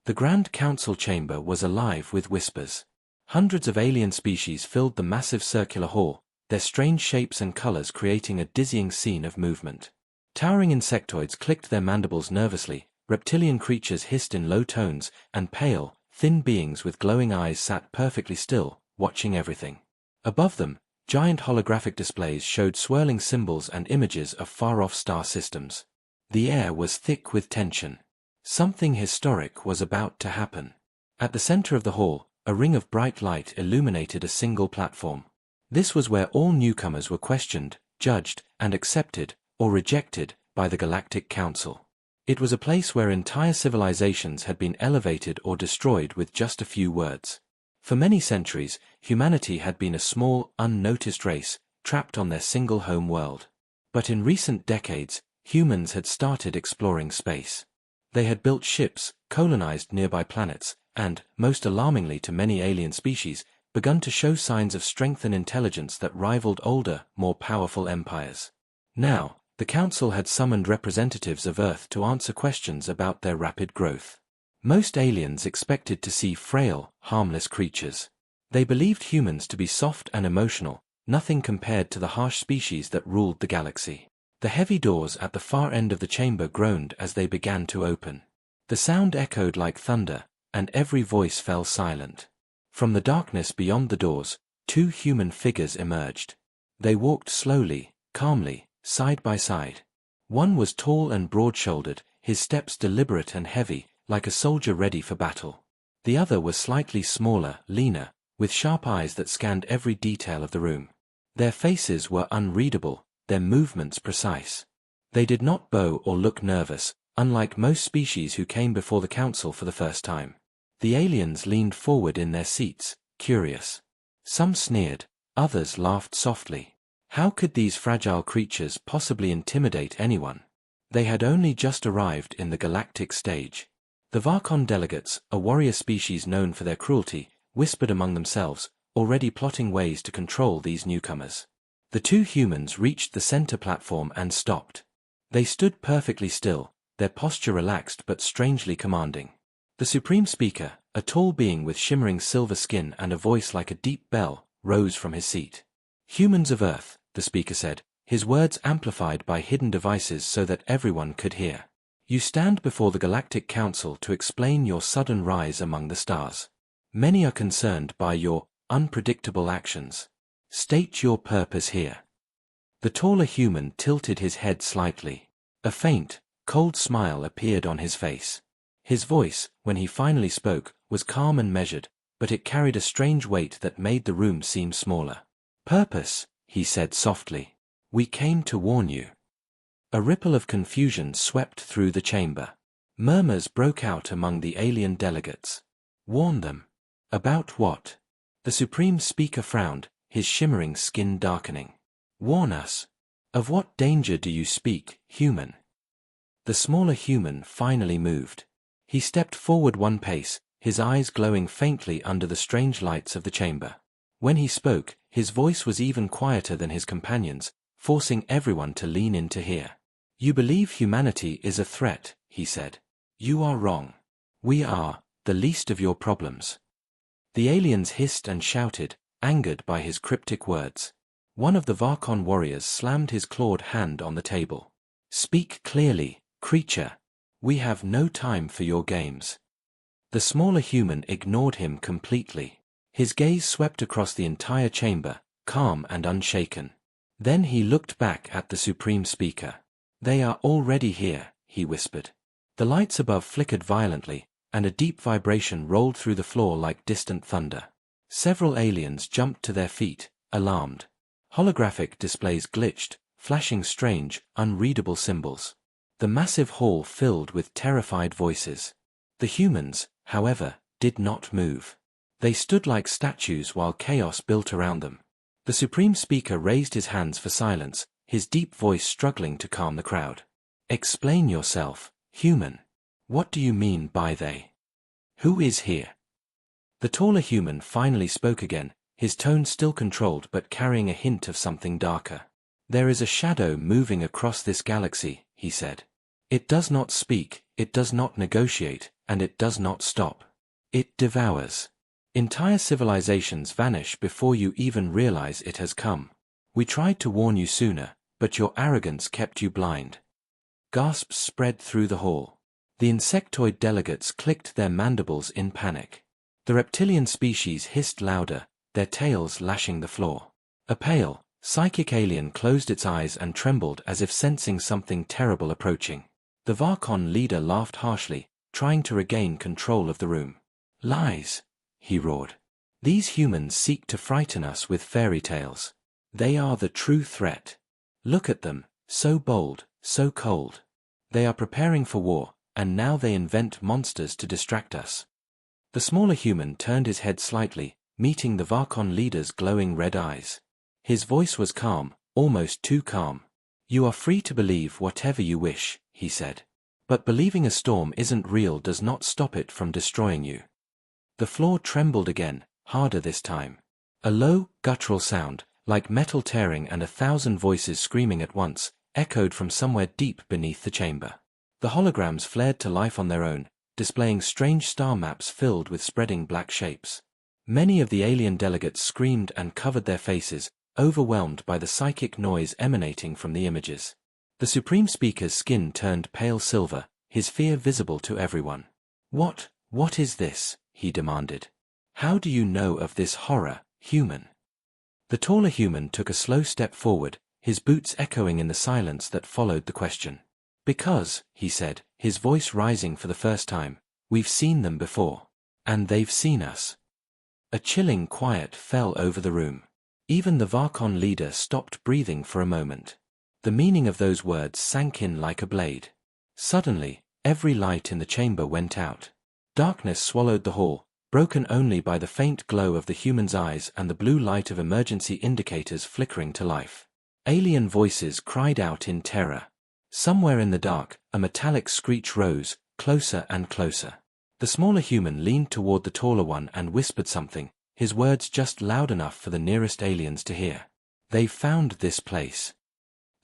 The Grand Council chamber was alive with whispers. Hundreds of alien species filled the massive circular hall, their strange shapes and colors creating a dizzying scene of movement. Towering insectoids clicked their mandibles nervously, reptilian creatures hissed in low tones, and pale, thin beings with glowing eyes sat perfectly still, watching everything. Above them, giant holographic displays showed swirling symbols and images of far-off star systems. The air was thick with tension. Something historic was about to happen. At the center of the hall, a ring of bright light illuminated a single platform. This was where all newcomers were questioned, judged, and accepted, or rejected, by the Galactic Council. It was a place where entire civilizations had been elevated or destroyed with just a few words. For many centuries, humanity had been a small, unnoticed race, trapped on their single home world. But in recent decades, humans had started exploring space. They had built ships, colonized nearby planets, and, most alarmingly to many alien species, begun to show signs of strength and intelligence that rivaled older, more powerful empires. Now, the Council had summoned representatives of Earth to answer questions about their rapid growth. Most aliens expected to see frail, harmless creatures. They believed humans to be soft and emotional, nothing compared to the harsh species that ruled the galaxy. The heavy doors at the far end of the chamber groaned as they began to open. The sound echoed like thunder, and every voice fell silent. From the darkness beyond the doors, two human figures emerged. They walked slowly, calmly, side by side. One was tall and broad-shouldered, his steps deliberate and heavy, like a soldier ready for battle. The other was slightly smaller, leaner, with sharp eyes that scanned every detail of the room. Their faces were unreadable, their movements precise. They did not bow or look nervous, unlike most species who came before the Council for the first time. The aliens leaned forward in their seats, curious. Some sneered, others laughed softly. How could these fragile creatures possibly intimidate anyone? They had only just arrived in the galactic stage. The Varkon delegates, a warrior species known for their cruelty, whispered among themselves, already plotting ways to control these newcomers. The two humans reached the center platform and stopped. They stood perfectly still, their posture relaxed but strangely commanding. The Supreme Speaker, a tall being with shimmering silver skin and a voice like a deep bell, rose from his seat. "Humans of Earth," the speaker said, his words amplified by hidden devices so that everyone could hear. "You stand before the Galactic Council to explain your sudden rise among the stars. Many are concerned by your unpredictable actions. State your purpose here." The taller human tilted his head slightly. A faint, cold smile appeared on his face. His voice, when he finally spoke, was calm and measured, but it carried a strange weight that made the room seem smaller. "Purpose," he said softly. "We came to warn you." A ripple of confusion swept through the chamber. Murmurs broke out among the alien delegates. "Warn them? About what?" The Supreme Speaker frowned, his shimmering skin darkening. "Warn us? Of what danger do you speak, human?" The smaller human finally moved. He stepped forward one pace, his eyes glowing faintly under the strange lights of the chamber. When he spoke, his voice was even quieter than his companions, forcing everyone to lean in to hear. "You believe humanity is a threat," he said. "You are wrong. We are the least of your problems." The aliens hissed and shouted, angered by his cryptic words. One of the Varkon warriors slammed his clawed hand on the table. "Speak clearly, creature. We have no time for your games." The smaller human ignored him completely. His gaze swept across the entire chamber, calm and unshaken. Then he looked back at the Supreme Speaker. "They are already here," he whispered. The lights above flickered violently, and a deep vibration rolled through the floor like distant thunder. Several aliens jumped to their feet, alarmed. Holographic displays glitched, flashing strange, unreadable symbols. The massive hall filled with terrified voices. The humans, however, did not move. They stood like statues while chaos built around them. The Supreme Speaker raised his hands for silence, his deep voice struggling to calm the crowd. "Explain yourself, human. What do you mean by they? Who is here?" The taller human finally spoke again, his tone still controlled but carrying a hint of something darker. "There is a shadow moving across this galaxy," he said. It does not speak, it does not negotiate, and it does not stop. It devours. Entire civilizations vanish before you even realize it has come. We tried to warn you sooner, but your arrogance kept you blind. Gasps spread through the hall. The insectoid delegates clicked their mandibles in panic. The reptilian species hissed louder, their tails lashing the floor. A pale, psychic alien closed its eyes and trembled as if sensing something terrible approaching. The Varkon leader laughed harshly, trying to regain control of the room. Lies, he roared. These humans seek to frighten us with fairy tales. They are the true threat. Look at them, so bold, so cold. They are preparing for war, and now they invent monsters to distract us. The smaller human turned his head slightly, meeting the Varkon leader's glowing red eyes. His voice was calm, almost too calm. You are free to believe whatever you wish, he said. But believing a storm isn't real does not stop it from destroying you. The floor trembled again, harder this time. A low, guttural sound, like metal tearing and 1,000 voices screaming at once, echoed from somewhere deep beneath the chamber. The holograms flared to life on their own, displaying strange star maps filled with spreading black shapes. Many of the alien delegates screamed and covered their faces, overwhelmed by the psychic noise emanating from the images. The Supreme Speaker's skin turned pale silver, his fear visible to everyone. What is this? He demanded. How do you know of this horror, human? The taller human took a slow step forward, his boots echoing in the silence that followed the question. Because, he said, his voice rising for the first time, we've seen them before. And they've seen us. A chilling quiet fell over the room. Even the Varkon leader stopped breathing for a moment. The meaning of those words sank in like a blade. Suddenly, every light in the chamber went out. Darkness swallowed the hall, broken only by the faint glow of the human's eyes and the blue light of emergency indicators flickering to life. Alien voices cried out in terror. Somewhere in the dark, a metallic screech rose, closer and closer. The smaller human leaned toward the taller one and whispered something, his words just loud enough for the nearest aliens to hear. They've found this place.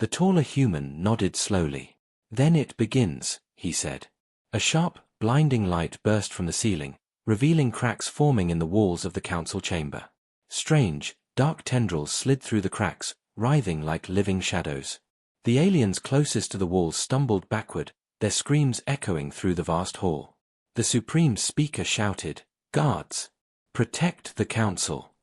The taller human nodded slowly. Then it begins, he said. A sharp, blinding light burst from the ceiling, revealing cracks forming in the walls of the council chamber. Strange, dark tendrils slid through the cracks, writhing like living shadows. The aliens closest to the walls stumbled backward, their screams echoing through the vast hall. The Supreme Speaker shouted, "Guards! Protect the council!"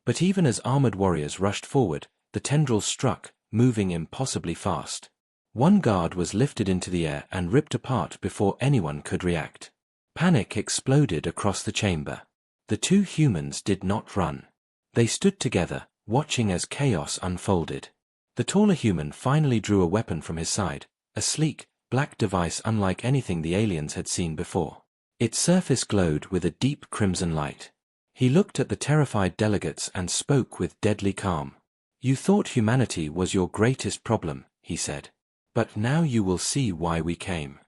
But even as armored warriors rushed forward, the tendrils struck, moving impossibly fast. One guard was lifted into the air and ripped apart before anyone could react. Panic exploded across the chamber. The two humans did not run. They stood together, watching as chaos unfolded. The taller human finally drew a weapon from his side, a sleek, black device unlike anything the aliens had seen before. Its surface glowed with a deep crimson light. He looked at the terrified delegates and spoke with deadly calm. "You thought humanity was your greatest problem," he said. "But now you will see why we came."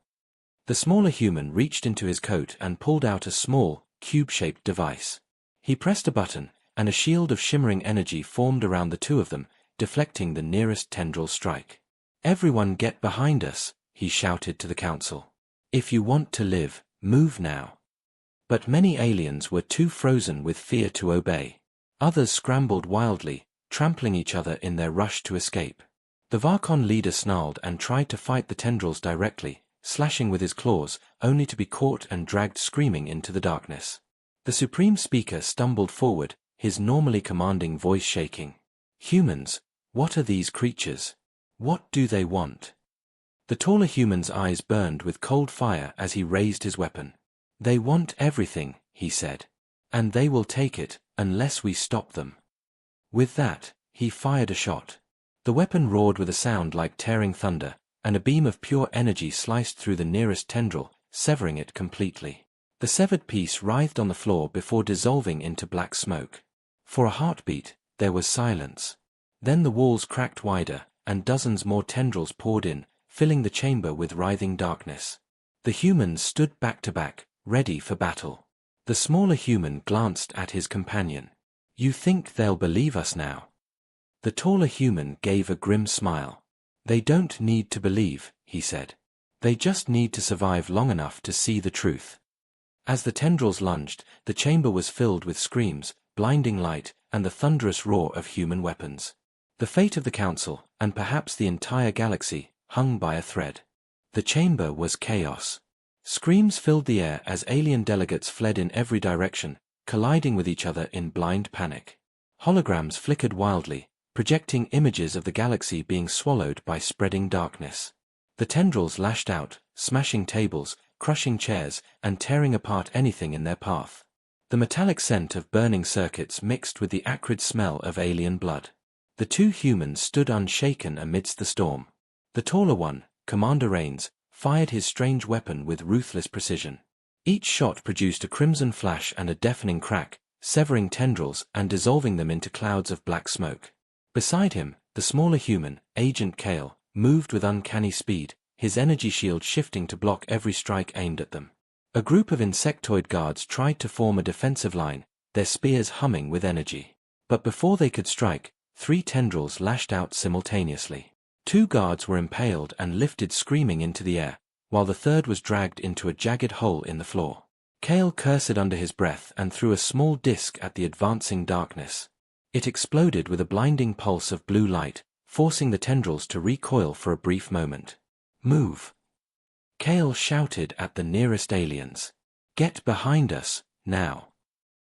The smaller human reached into his coat and pulled out a small, cube-shaped device. He pressed a button, and a shield of shimmering energy formed around the two of them, deflecting the nearest tendril strike. "Everyone get behind us," he shouted to the council. "If you want to live, move now." But many aliens were too frozen with fear to obey. Others scrambled wildly, trampling each other in their rush to escape. The Varkon leader snarled and tried to fight the tendrils directly, slashing with his claws, only to be caught and dragged screaming into the darkness. The Supreme Speaker stumbled forward, his normally commanding voice shaking. "Humans, what are these creatures? What do they want?" The taller human's eyes burned with cold fire as he raised his weapon. "They want everything," he said. "And they will take it, unless we stop them." With that, he fired a shot. The weapon roared with a sound like tearing thunder, and a beam of pure energy sliced through the nearest tendril, severing it completely. The severed piece writhed on the floor before dissolving into black smoke. For a heartbeat, there was silence. Then the walls cracked wider, and dozens more tendrils poured in, filling the chamber with writhing darkness. The humans stood back to back, ready for battle. The smaller human glanced at his companion. "You think they'll believe us now?" The taller human gave a grim smile. "They don't need to believe," he said. They just need to survive long enough to see the truth. As the tendrils lunged, the chamber was filled with screams, blinding light, and the thunderous roar of human weapons. The fate of the Council, and perhaps the entire galaxy, hung by a thread. The chamber was chaos. Screams filled the air as alien delegates fled in every direction, colliding with each other in blind panic. Holograms flickered wildly, projecting images of the galaxy being swallowed by spreading darkness. The tendrils lashed out, smashing tables, crushing chairs, and tearing apart anything in their path. The metallic scent of burning circuits mixed with the acrid smell of alien blood. The two humans stood unshaken amidst the storm. The taller one, Commander Rains, fired his strange weapon with ruthless precision. Each shot produced a crimson flash and a deafening crack, severing tendrils and dissolving them into clouds of black smoke. Beside him, the smaller human, Agent Kale, moved with uncanny speed, his energy shield shifting to block every strike aimed at them. A group of insectoid guards tried to form a defensive line, their spears humming with energy. But before they could strike, 3 tendrils lashed out simultaneously. 2 guards were impaled and lifted screaming into the air, while the third was dragged into a jagged hole in the floor. Kale cursed under his breath and threw a small disc at the advancing darkness. It exploded with a blinding pulse of blue light, forcing the tendrils to recoil for a brief moment. "Move!" Kale shouted at the nearest aliens. "Get behind us, now!"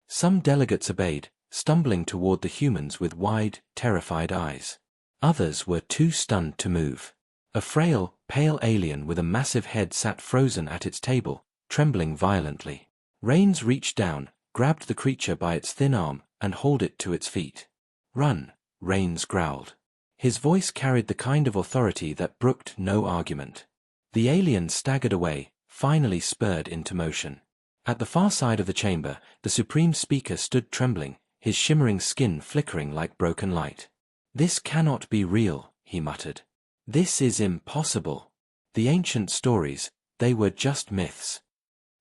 Some delegates obeyed, stumbling toward the humans with wide, terrified eyes. Others were too stunned to move. A frail, pale alien with a massive head sat frozen at its table, trembling violently. Rains reached down, grabbed the creature by its thin arm, and hauled it to its feet. "Run," Rains growled. His voice carried the kind of authority that brooked no argument. The alien staggered away, finally spurred into motion. At the far side of the chamber, the Supreme Speaker stood trembling, his shimmering skin flickering like broken light. "This cannot be real," he muttered. "This is impossible. The ancient stories, they were just myths."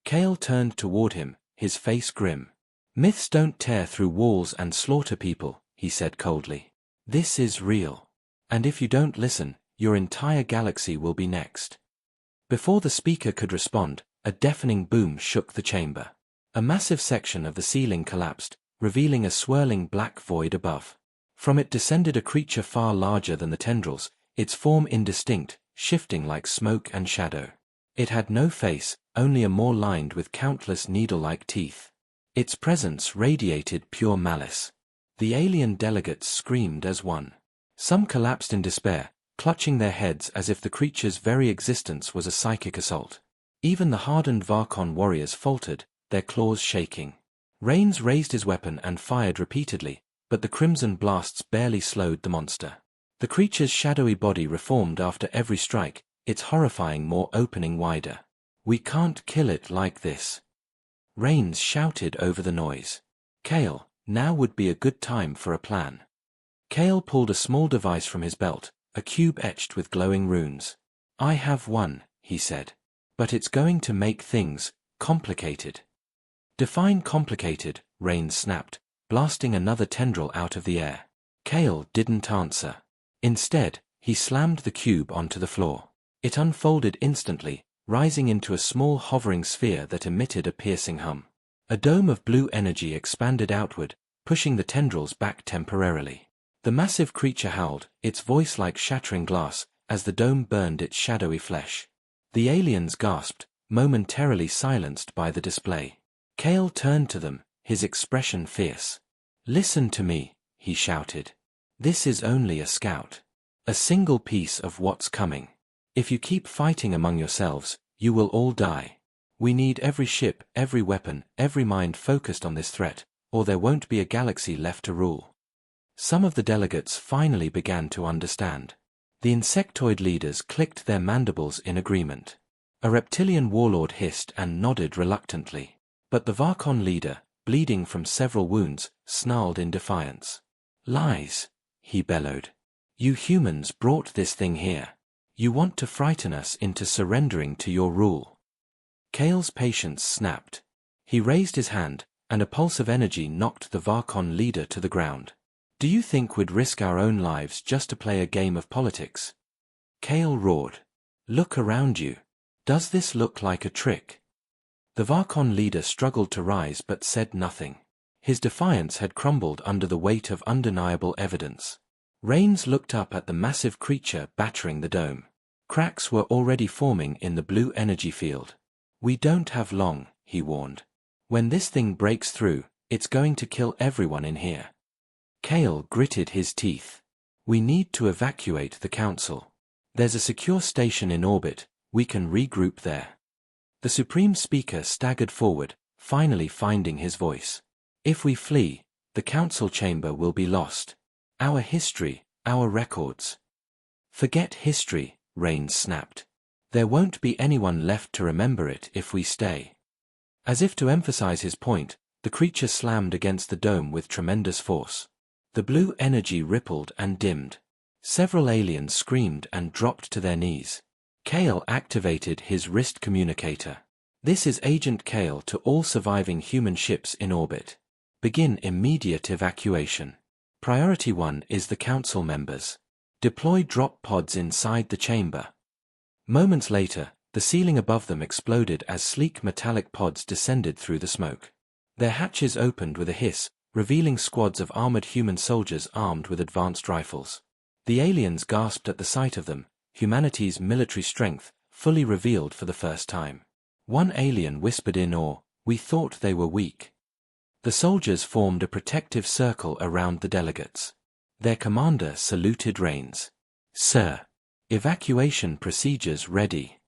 Kale turned toward him, his face grim. "Myths don't tear through walls and slaughter people," he said coldly. "This is real. And if you don't listen, your entire galaxy will be next." Before the speaker could respond, a deafening boom shook the chamber. A massive section of the ceiling collapsed, revealing a swirling black void above. From it descended a creature far larger than the tendrils, its form indistinct, shifting like smoke and shadow. It had no face, only a maw lined with countless needle-like teeth. Its presence radiated pure malice. The alien delegates screamed as one. Some collapsed in despair, clutching their heads as if the creature's very existence was a psychic assault. Even the hardened Varkon warriors faltered, their claws shaking. Rains raised his weapon and fired repeatedly, but the crimson blasts barely slowed the monster. The creature's shadowy body reformed after every strike, its horrifying maw opening wider. "We can't kill it like this." Rains shouted over the noise. "Kale, now would be a good time for a plan." Kale pulled a small device from his belt, a cube etched with glowing runes. "I have one," he said. "But it's going to make things complicated." "Define complicated," Rains snapped, blasting another tendril out of the air. Kale didn't answer. Instead, he slammed the cube onto the floor. It unfolded instantly, rising into a small hovering sphere that emitted a piercing hum. A dome of blue energy expanded outward, pushing the tendrils back temporarily. The massive creature howled, its voice like shattering glass, as the dome burned its shadowy flesh. The aliens gasped, momentarily silenced by the display. Kale turned to them, his expression fierce. "Listen to me," he shouted. "This is only a scout. A single piece of what's coming. If you keep fighting among yourselves, you will all die. We need every ship, every weapon, every mind focused on this threat, or there won't be a galaxy left to rule." Some of the delegates finally began to understand. The insectoid leaders clicked their mandibles in agreement. A reptilian warlord hissed and nodded reluctantly. But the Varkon leader, bleeding from several wounds, snarled in defiance. "Lies," he bellowed. "You humans brought this thing here. You want to frighten us into surrendering to your rule." Kale's patience snapped. He raised his hand, and a pulse of energy knocked the Varkon leader to the ground. "Do you think we'd risk our own lives just to play a game of politics?" Kale roared. "Look around you. Does this look like a trick? The Varkon leader struggled to rise but said nothing. His defiance had crumbled under the weight of undeniable evidence. Rains looked up at the massive creature battering the dome. Cracks were already forming in the blue energy field. We don't have long, he warned. When this thing breaks through, it's going to kill everyone in here. Kale gritted his teeth. We need to evacuate the council. There's a secure station in orbit, we can regroup there. The Supreme Speaker staggered forward, finally finding his voice. If we flee, the council chamber will be lost. Our history, our records. Forget history, Rains snapped. There won't be anyone left to remember it if we stay. As if to emphasize his point, the creature slammed against the dome with tremendous force. The blue energy rippled and dimmed. Several aliens screamed and dropped to their knees. Kale activated his wrist communicator. This is Agent Kale to all surviving human ships in orbit. Begin immediate evacuation. Priority 1 is the council members. Deploy drop pods inside the chamber. Moments later, the ceiling above them exploded as sleek metallic pods descended through the smoke. Their hatches opened with a hiss, revealing squads of armored human soldiers armed with advanced rifles. The aliens gasped at the sight of them, humanity's military strength, fully revealed for the first time. One alien whispered in awe, "We thought they were weak." The soldiers formed a protective circle around the delegates. Their commander saluted Rains. "Sir, evacuation procedures ready."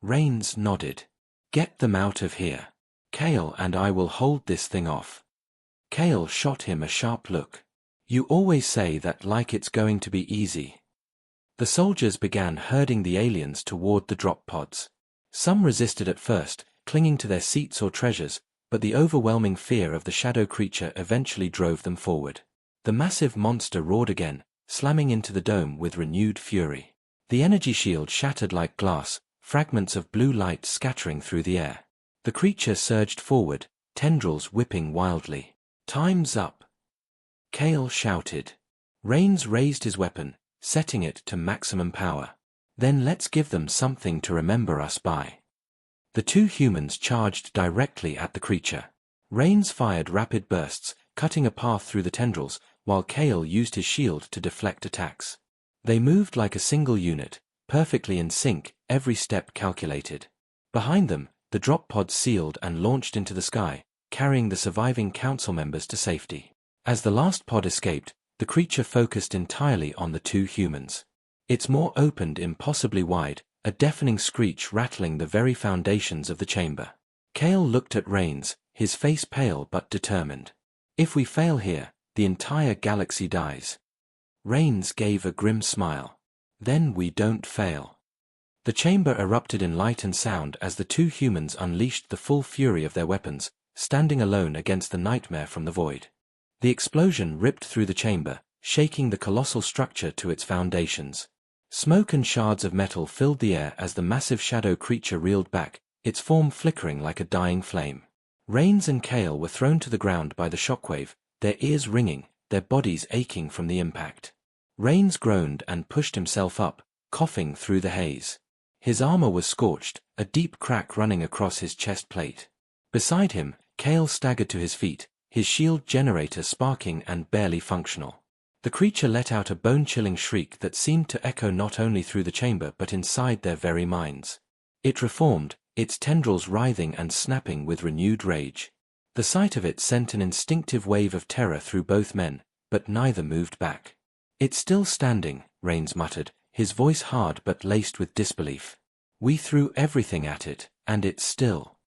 Rains nodded. "Get them out of here. Kale and I will hold this thing off." Kale shot him a sharp look. "You always say that like it's going to be easy." The soldiers began herding the aliens toward the drop pods. Some resisted at first, clinging to their seats or treasures, but the overwhelming fear of the shadow creature eventually drove them forward. The massive monster roared again, slamming into the dome with renewed fury. The energy shield shattered like glass, fragments of blue light scattering through the air. The creature surged forward, tendrils whipping wildly. "Time's up!" Kale shouted. Rains raised his weapon, setting it to maximum power. "Then let's give them something to remember us by." The two humans charged directly at the creature. Rains fired rapid bursts, cutting a path through the tendrils, while Kale used his shield to deflect attacks. They moved like a single unit, perfectly in sync, every step calculated. Behind them, the drop pods sealed and launched into the sky, carrying the surviving council members to safety. As the last pod escaped, the creature focused entirely on the two humans. Its maw opened impossibly wide, a deafening screech rattling the very foundations of the chamber. Kale looked at Rains, his face pale but determined. "If we fail here, the entire galaxy dies." Rains gave a grim smile. "Then we don't fail." The chamber erupted in light and sound as the two humans unleashed the full fury of their weapons, standing alone against the nightmare from the void. The explosion ripped through the chamber, shaking the colossal structure to its foundations. Smoke and shards of metal filled the air as the massive shadow creature reeled back, its form flickering like a dying flame. Rains and Kale were thrown to the ground by the shockwave, their ears ringing, their bodies aching from the impact. Rains groaned and pushed himself up, coughing through the haze. His armor was scorched, a deep crack running across his chest plate. Beside him, Kale staggered to his feet, his shield generator sparking and barely functional. The creature let out a bone-chilling shriek that seemed to echo not only through the chamber but inside their very minds. It reformed, its tendrils writhing and snapping with renewed rage. The sight of it sent an instinctive wave of terror through both men, but neither moved back. "It's still standing," Rains muttered, his voice hard but laced with disbelief. "We threw everything at it, and it's still."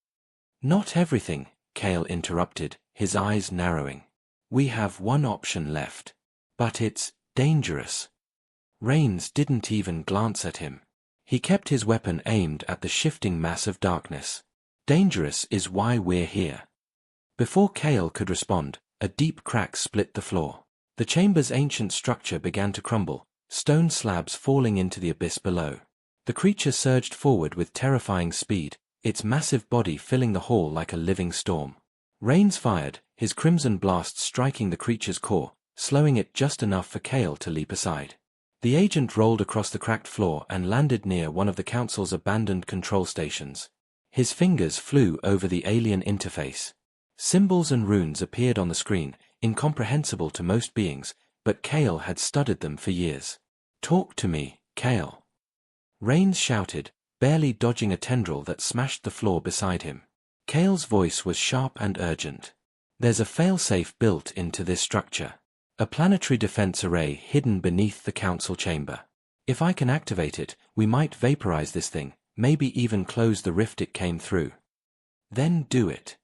"Not everything," Kale interrupted, his eyes narrowing. "We have one option left. But it's dangerous." Rains didn't even glance at him. He kept his weapon aimed at the shifting mass of darkness. "Dangerous is why we're here." Before Kale could respond, a deep crack split the floor. The chamber's ancient structure began to crumble, stone slabs falling into the abyss below. The creature surged forward with terrifying speed, its massive body filling the hall like a living storm. Rains fired, his crimson blast striking the creature's core, slowing it just enough for Kale to leap aside. The agent rolled across the cracked floor and landed near one of the Council's abandoned control stations. His fingers flew over the alien interface. Symbols and runes appeared on the screen, incomprehensible to most beings, but Kale had studied them for years. "Talk to me, Kale," Rains shouted, barely dodging a tendril that smashed the floor beside him. Kale's voice was sharp and urgent. "There's a failsafe built into this structure. A planetary defense array hidden beneath the Council chamber. If I can activate it, we might vaporize this thing, maybe even close the rift it came through." "Then do it."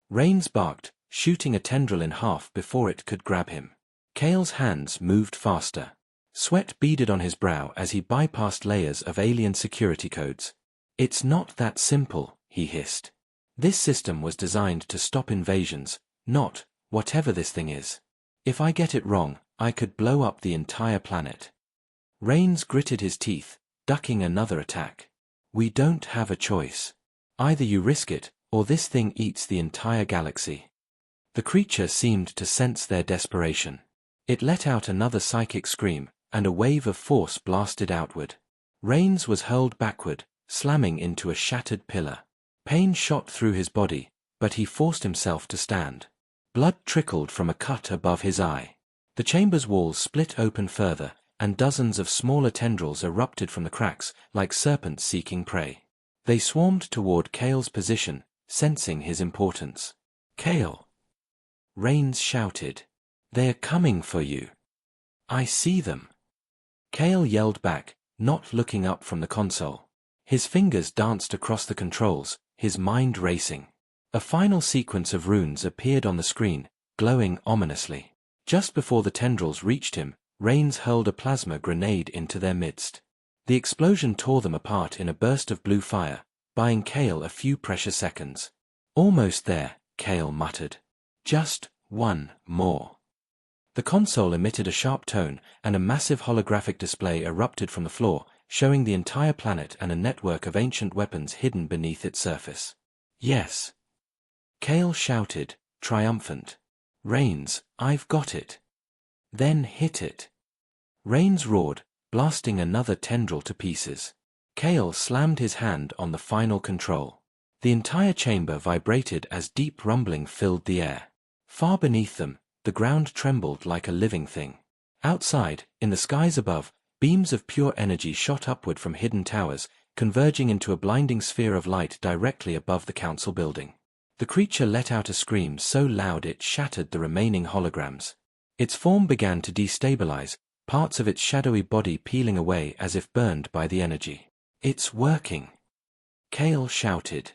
Rains barked, shooting a tendril in half before it could grab him. Kale's hands moved faster. Sweat beaded on his brow as he bypassed layers of alien security codes. "It's not that simple," he hissed. "This system was designed to stop invasions, not whatever this thing is. If I get it wrong, I could blow up the entire planet." Rains gritted his teeth, ducking another attack. "We don't have a choice. Either you risk it, or this thing eats the entire galaxy." The creature seemed to sense their desperation. It let out another psychic scream, and a wave of force blasted outward. Rains was hurled backward, slamming into a shattered pillar. Pain shot through his body, but he forced himself to stand. Blood trickled from a cut above his eye. The chamber's walls split open further, and dozens of smaller tendrils erupted from the cracks, like serpents seeking prey. They swarmed toward Kale's position, sensing his importance. "Kale!" Rains shouted. "They're coming for you. I see them." Kale yelled back, not looking up from the console. His fingers danced across the controls, his mind racing. A final sequence of runes appeared on the screen, glowing ominously. Just before the tendrils reached him, Rains hurled a plasma grenade into their midst. The explosion tore them apart in a burst of blue fire, buying Kale a few precious seconds. "Almost there," Kale muttered. "Just one more." The console emitted a sharp tone, and a massive holographic display erupted from the floor, showing the entire planet and a network of ancient weapons hidden beneath its surface. "Yes," Kale shouted, triumphant. "Rains, I've got it." "Then hit it." Rains roared, blasting another tendril to pieces. Kale slammed his hand on the final control. The entire chamber vibrated as deep rumbling filled the air. Far beneath them, the ground trembled like a living thing. Outside, in the skies above, beams of pure energy shot upward from hidden towers, converging into a blinding sphere of light directly above the council building. The creature let out a scream so loud it shattered the remaining holograms. Its form began to destabilize, parts of its shadowy body peeling away as if burned by the energy. "It's working," Kale shouted.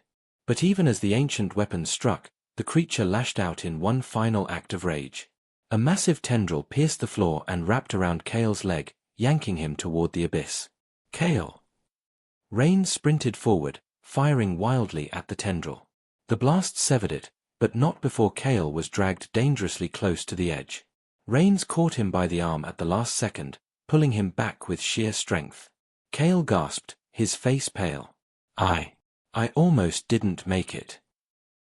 But even as the ancient weapon struck, the creature lashed out in one final act of rage. A massive tendril pierced the floor and wrapped around Kale's leg, yanking him toward the abyss. "Kale!" Rain sprinted forward, firing wildly at the tendril. The blast severed it, but not before Kale was dragged dangerously close to the edge. Rains caught him by the arm at the last second, pulling him back with sheer strength. Kale gasped, his face pale. I almost didn't make it."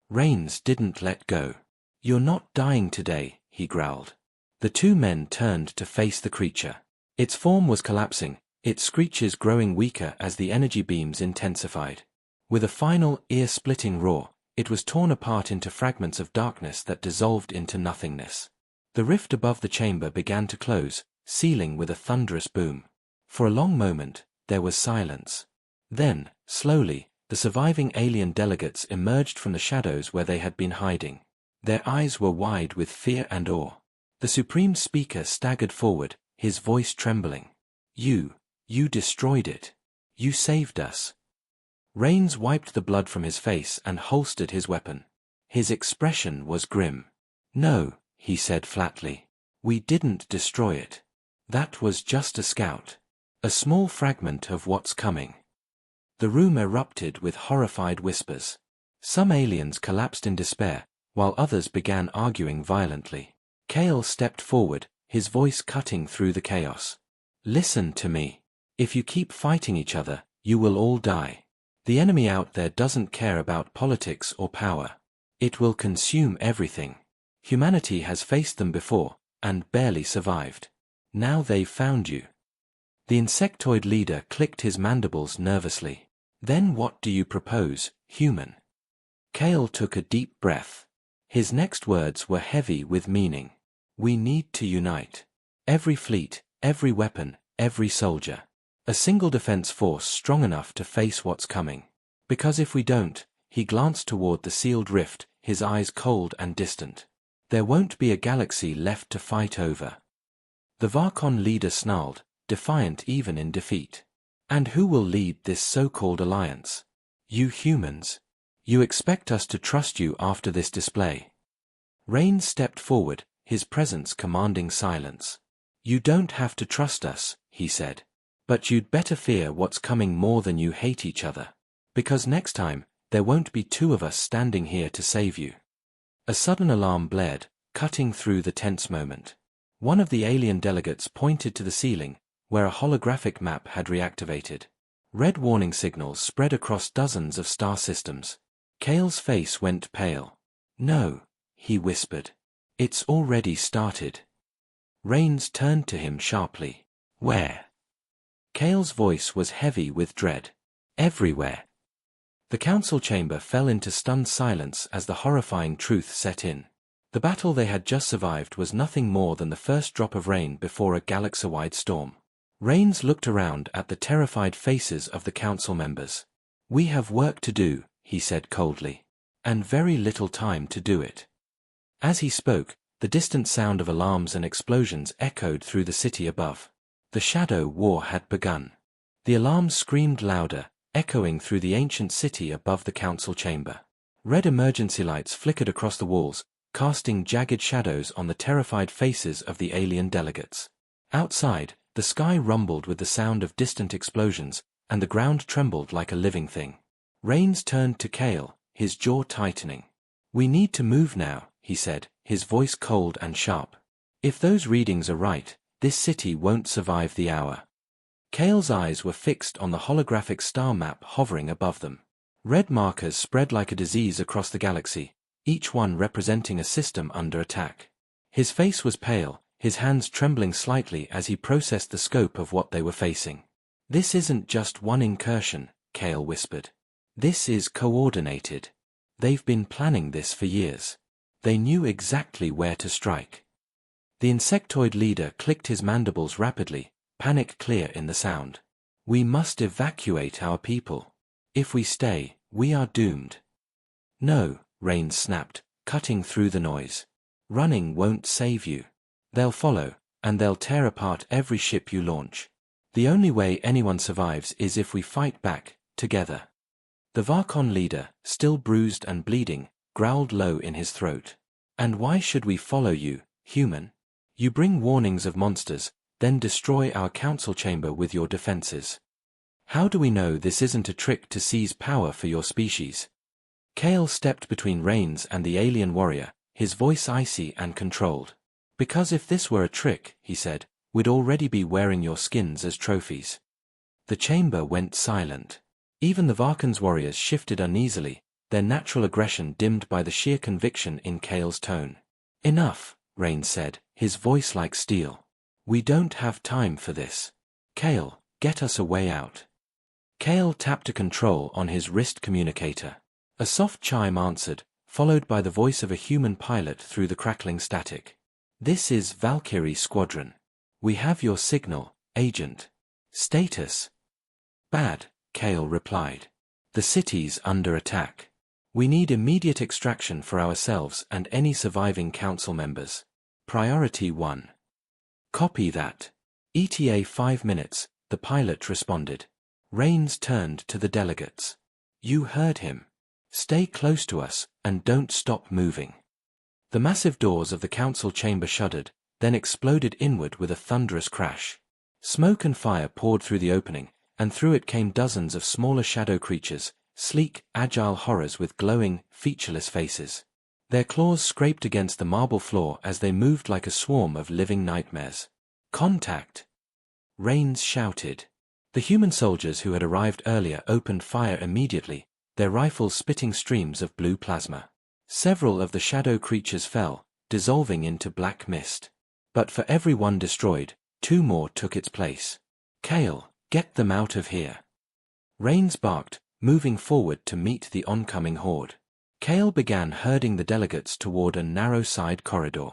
Rains didn't let go. "You're not dying today," he growled. The two men turned to face the creature. Its form was collapsing, its screeches growing weaker as the energy beams intensified. With a final, ear-splitting roar, it was torn apart into fragments of darkness that dissolved into nothingness. The rift above the chamber began to close, sealing with a thunderous boom. For a long moment, there was silence. Then, slowly, the surviving alien delegates emerged from the shadows where they had been hiding. Their eyes were wide with fear and awe. The Supreme Speaker staggered forward, his voice trembling. You destroyed it. You saved us." Rains wiped the blood from his face and holstered his weapon. His expression was grim. "No," he said flatly. "We didn't destroy it. That was just a scout. A small fragment of what's coming." The room erupted with horrified whispers. Some aliens collapsed in despair, while others began arguing violently. Kale stepped forward, his voice cutting through the chaos. "Listen to me. If you keep fighting each other, you will all die. The enemy out there doesn't care about politics or power. It will consume everything. Humanity has faced them before, and barely survived. Now they've found you. The insectoid leader clicked his mandibles nervously. Then what do you propose, human? Kale took a deep breath. His next words were heavy with meaning. We need to unite. Every fleet, every weapon, every soldier. A single defense force strong enough to face what's coming. Because if we don't, he glanced toward the sealed rift, his eyes cold and distant. There won't be a galaxy left to fight over. The Varkon leader snarled, defiant even in defeat. And who will lead this so-called alliance? You humans. You expect us to trust you after this display? Rain stepped forward, his presence commanding silence. You don't have to trust us, he said. But you'd better fear what's coming more than you hate each other. Because next time, there won't be two of us standing here to save you. A sudden alarm blared, cutting through the tense moment. One of the alien delegates pointed to the ceiling, where a holographic map had reactivated. Red warning signals spread across dozens of star systems. Kale's face went pale. No, he whispered. It's already started. Rains turned to him sharply. Where? Kale's voice was heavy with dread. Everywhere. The council chamber fell into stunned silence as the horrifying truth set in. The battle they had just survived was nothing more than the first drop of rain before a galaxy-wide storm. Rains looked around at the terrified faces of the council members. We have work to do, he said coldly. And very little time to do it. As he spoke, the distant sound of alarms and explosions echoed through the city above. The shadow war had begun. The alarms screamed louder, echoing through the ancient city above the council chamber. Red emergency lights flickered across the walls, casting jagged shadows on the terrified faces of the alien delegates. Outside, the sky rumbled with the sound of distant explosions, and the ground trembled like a living thing. Rains turned to Kale, his jaw tightening. We need to move now, he said, his voice cold and sharp. If those readings are right, this city won't survive the hour. Kale's eyes were fixed on the holographic star map hovering above them. Red markers spread like a disease across the galaxy, each one representing a system under attack. His face was pale, his hands trembling slightly as he processed the scope of what they were facing. This isn't just one incursion, Kale whispered. This is coordinated. They've been planning this for years. They knew exactly where to strike. The insectoid leader clicked his mandibles rapidly, panic clear in the sound. We must evacuate our people. If we stay, we are doomed. No, Rain snapped, cutting through the noise. Running won't save you. They'll follow, and they'll tear apart every ship you launch. The only way anyone survives is if we fight back, together. The Varkon leader, still bruised and bleeding, growled low in his throat. And why should we follow you, human? You bring warnings of monsters, then destroy our council chamber with your defenses. How do we know this isn't a trick to seize power for your species? Kale stepped between Rains and the alien warrior, his voice icy and controlled. Because if this were a trick, he said, we'd already be wearing your skins as trophies. The chamber went silent. Even the Varkon's warriors shifted uneasily, their natural aggression dimmed by the sheer conviction in Kale's tone. Enough, Rains said, his voice like steel. We don't have time for this. Kale, get us a way out. Kale tapped a control on his wrist communicator. A soft chime answered, followed by the voice of a human pilot through the crackling static. This is Valkyrie Squadron. We have your signal, Agent. Status? Bad, Kale replied. The city's under attack. We need immediate extraction for ourselves and any surviving council members. Priority 1. Copy that. ETA 5 minutes, the pilot responded. Rains turned to the delegates. You heard him. Stay close to us, and don't stop moving. The massive doors of the council chamber shuddered, then exploded inward with a thunderous crash. Smoke and fire poured through the opening, and through it came dozens of smaller shadow creatures, sleek, agile horrors with glowing, featureless faces. Their claws scraped against the marble floor as they moved like a swarm of living nightmares. Contact! Rains shouted. The human soldiers who had arrived earlier opened fire immediately, their rifles spitting streams of blue plasma. Several of the shadow creatures fell, dissolving into black mist. But for every one destroyed, 2 more took its place. Kale, get them out of here. Rains barked, moving forward to meet the oncoming horde. Kale began herding the delegates toward a narrow side corridor.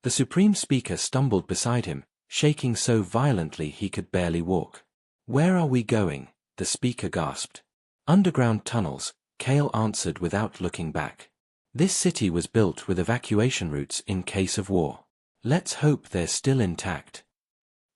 The Supreme Speaker stumbled beside him, shaking so violently he could barely walk. "Where are we going?" the speaker gasped. "Underground tunnels," Kale answered without looking back. "This city was built with evacuation routes in case of war. Let's hope they're still intact."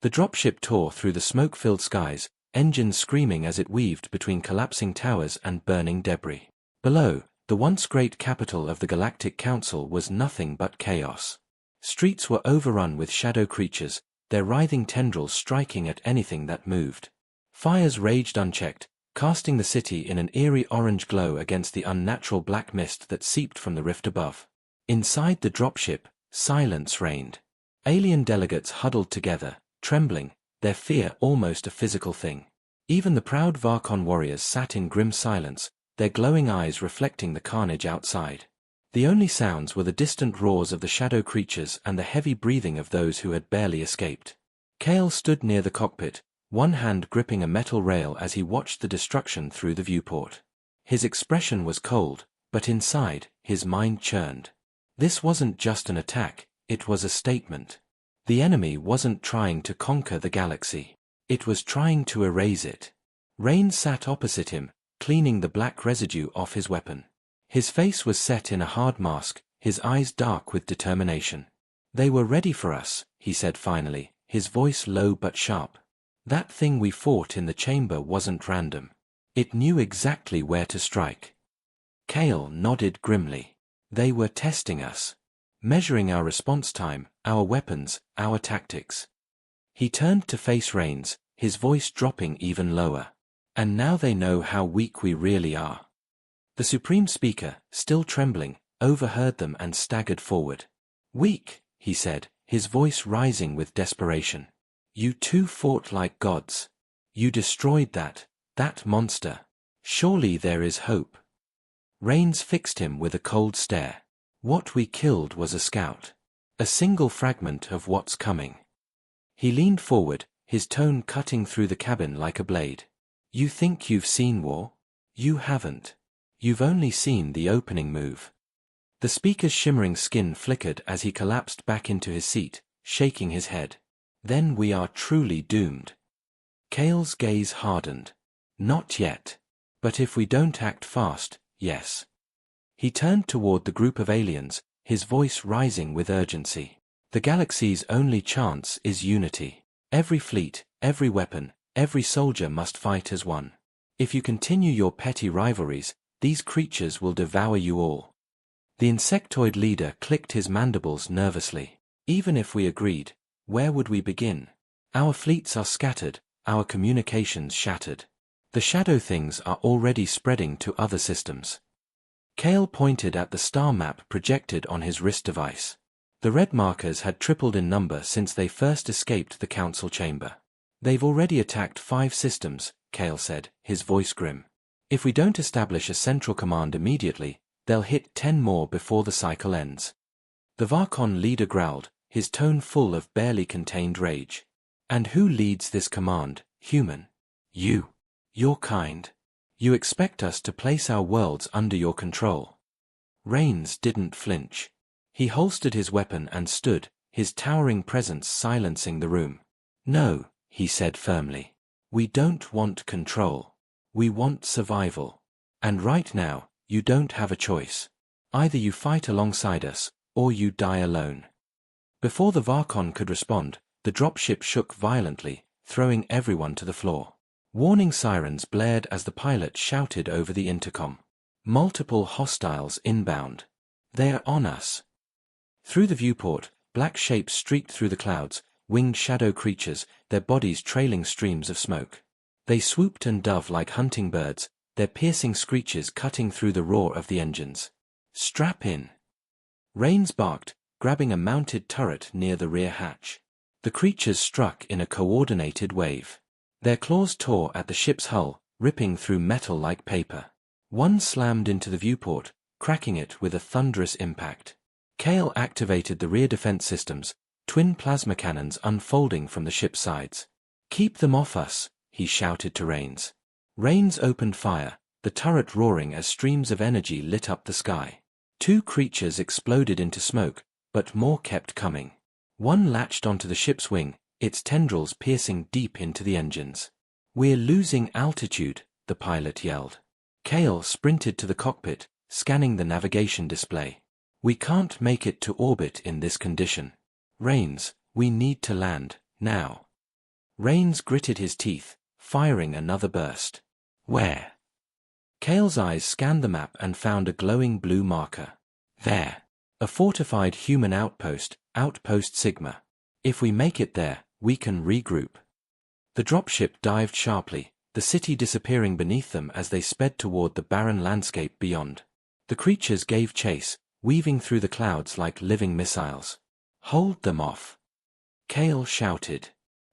The dropship tore through the smoke-filled skies, engines screaming as it weaved between collapsing towers and burning debris. Below, the once great capital of the Galactic Council was nothing but chaos. Streets were overrun with shadow creatures, their writhing tendrils striking at anything that moved. Fires raged unchecked, casting the city in an eerie orange glow against the unnatural black mist that seeped from the rift above. Inside the dropship, silence reigned. Alien delegates huddled together, trembling, their fear almost a physical thing. Even the proud Varkon warriors sat in grim silence, their glowing eyes reflecting the carnage outside. The only sounds were the distant roars of the shadow creatures and the heavy breathing of those who had barely escaped. Kale stood near the cockpit, one hand gripping a metal rail as he watched the destruction through the viewport. His expression was cold, but inside, his mind churned. This wasn't just an attack, it was a statement. The enemy wasn't trying to conquer the galaxy. It was trying to erase it. Rain sat opposite him, cleaning the black residue off his weapon. His face was set in a hard mask, his eyes dark with determination. "They were ready for us," he said finally, his voice low but sharp. "That thing we fought in the chamber wasn't random. It knew exactly where to strike." Kale nodded grimly. "They were testing us. Measuring our response time, our weapons, our tactics." He turned to face Rains, his voice dropping even lower. "And now they know how weak we really are." The Supreme Speaker, still trembling, overheard them and staggered forward. "Weak," he said, his voice rising with desperation. "You two fought like gods. You destroyed that monster. Surely there is hope." Rains fixed him with a cold stare. "What we killed was a scout. A single fragment of what's coming." He leaned forward, his tone cutting through the cabin like a blade. "You think you've seen war? You haven't. You've only seen the opening move." The speaker's shimmering skin flickered as he collapsed back into his seat, shaking his head. "Then we are truly doomed." Kale's gaze hardened. "Not yet. But if we don't act fast, yes." He turned toward the group of aliens, his voice rising with urgency. "The galaxy's only chance is unity. Every fleet, every weapon, every soldier must fight as one. If you continue your petty rivalries, these creatures will devour you all." The insectoid leader clicked his mandibles nervously. "Even if we agreed, where would we begin? Our fleets are scattered, our communications shattered. The shadow things are already spreading to other systems." Kale pointed at the star map projected on his wrist device. The red markers had tripled in number since they first escaped the council chamber. "They've already attacked 5 systems," Kale said, his voice grim. "If we don't establish a central command immediately, they'll hit 10 more before the cycle ends." The Varkon leader growled, his tone full of barely contained rage. "And who leads this command, human? You. Your kind. You expect us to place our worlds under your control." Rains didn't flinch. He holstered his weapon and stood, his towering presence silencing the room. "No," he said firmly. "We don't want control. We want survival. And right now, you don't have a choice. Either you fight alongside us, or you die alone." Before the Varkon could respond, the dropship shook violently, throwing everyone to the floor. Warning sirens blared as the pilot shouted over the intercom. "Multiple hostiles inbound. They're on us." Through the viewport, black shapes streaked through the clouds, winged shadow creatures, their bodies trailing streams of smoke. They swooped and dove like hunting birds, their piercing screeches cutting through the roar of the engines. "Strap in." Rains barked, grabbing a mounted turret near the rear hatch. The creatures struck in a coordinated wave. Their claws tore at the ship's hull, ripping through metal like paper. One slammed into the viewport, cracking it with a thunderous impact. Kale activated the rear defense systems, twin plasma cannons unfolding from the ship's sides. "Keep them off us," he shouted to Rains. Rains opened fire, the turret roaring as streams of energy lit up the sky. 2 creatures exploded into smoke, but more kept coming. One latched onto the ship's wing, its tendrils piercing deep into the engines. "We're losing altitude," the pilot yelled. Kale sprinted to the cockpit, scanning the navigation display. "We can't make it to orbit in this condition. Rains, we need to land, now." Rains gritted his teeth, firing another burst. "Where?" Kale's eyes scanned the map and found a glowing blue marker. "There. A fortified human outpost, Outpost Sigma. If we make it there, we can regroup." The dropship dived sharply, the city disappearing beneath them as they sped toward the barren landscape beyond. The creatures gave chase, weaving through the clouds like living missiles. "Hold them off!" Kale shouted.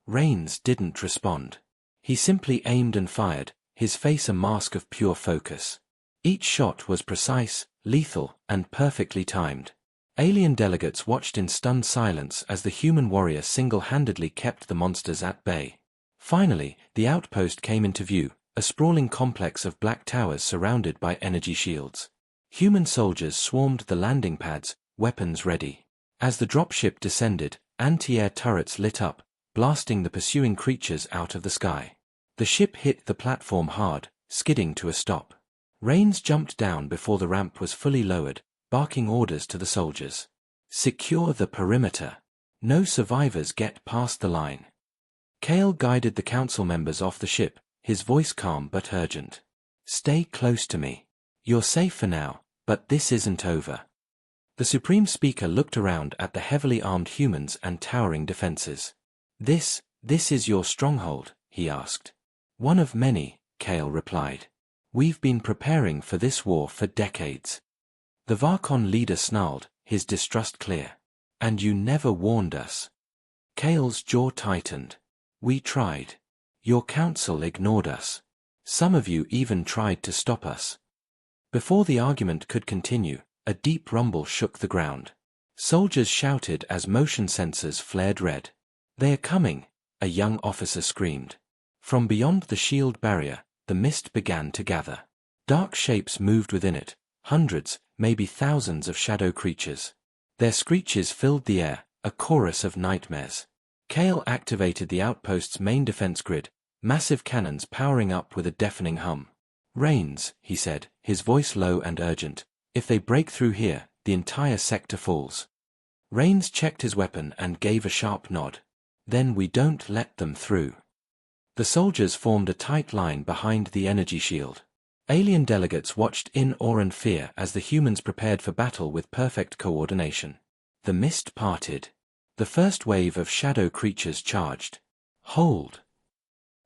Rains didn't respond. He simply aimed and fired, his face a mask of pure focus. Each shot was precise, lethal, and perfectly timed. Alien delegates watched in stunned silence as the human warrior single-handedly kept the monsters at bay. Finally, the outpost came into view, a sprawling complex of black towers surrounded by energy shields. Human soldiers swarmed the landing pads, weapons ready. As the dropship descended, anti-air turrets lit up, blasting the pursuing creatures out of the sky. The ship hit the platform hard, skidding to a stop. Rains jumped down before the ramp was fully lowered, barking orders to the soldiers. "Secure the perimeter. No survivors get past the line." Kale guided the council members off the ship, his voice calm but urgent. "Stay close to me. You're safe for now, but this isn't over." The Supreme Speaker looked around at the heavily armed humans and towering defenses. This is your stronghold?" he asked. "One of many," Kale replied. "We've been preparing for this war for decades." The Varkon leader snarled, his distrust clear. "And you never warned us." Kale's jaw tightened. "We tried. Your council ignored us. Some of you even tried to stop us." Before the argument could continue, a deep rumble shook the ground. Soldiers shouted as motion sensors flared red. "They are coming," a young officer screamed. From beyond the shield barrier, the mist began to gather. Dark shapes moved within it, hundreds, maybe thousands of shadow creatures. Their screeches filled the air, a chorus of nightmares. Kale activated the outpost's main defense grid, massive cannons powering up with a deafening hum. "Rains," he said, his voice low and urgent. "If they break through here, the entire sector falls." Rains checked his weapon and gave a sharp nod. "Then we don't let them through." The soldiers formed a tight line behind the energy shield. Alien delegates watched in awe and fear as the humans prepared for battle with perfect coordination. The mist parted. The first wave of shadow creatures charged. "Hold!"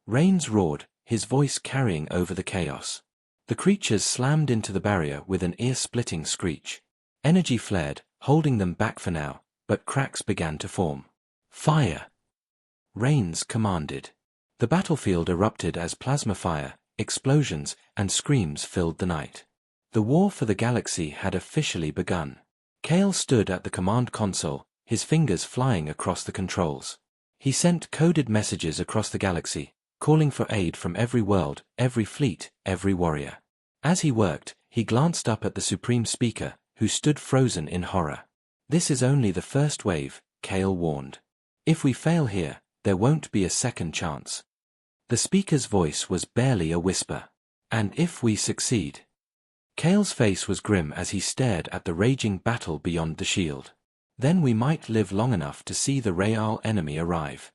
Rains roared, his voice carrying over the chaos. The creatures slammed into the barrier with an ear-splitting screech. Energy flared, holding them back for now, but cracks began to form. "Fire!" Rains commanded. The battlefield erupted as plasma fire, explosions, and screams filled the night. The war for the galaxy had officially begun. Kale stood at the command console, his fingers flying across the controls. He sent coded messages across the galaxy, calling for aid from every world, every fleet, every warrior. As he worked, he glanced up at the Supreme Speaker, who stood frozen in horror. "This is only the first wave," Kale warned. "If we fail here, there won't be a second chance." The speaker's voice was barely a whisper. "And if we succeed?" Kale's face was grim as he stared at the raging battle beyond the shield. "Then we might live long enough to see the real enemy arrive."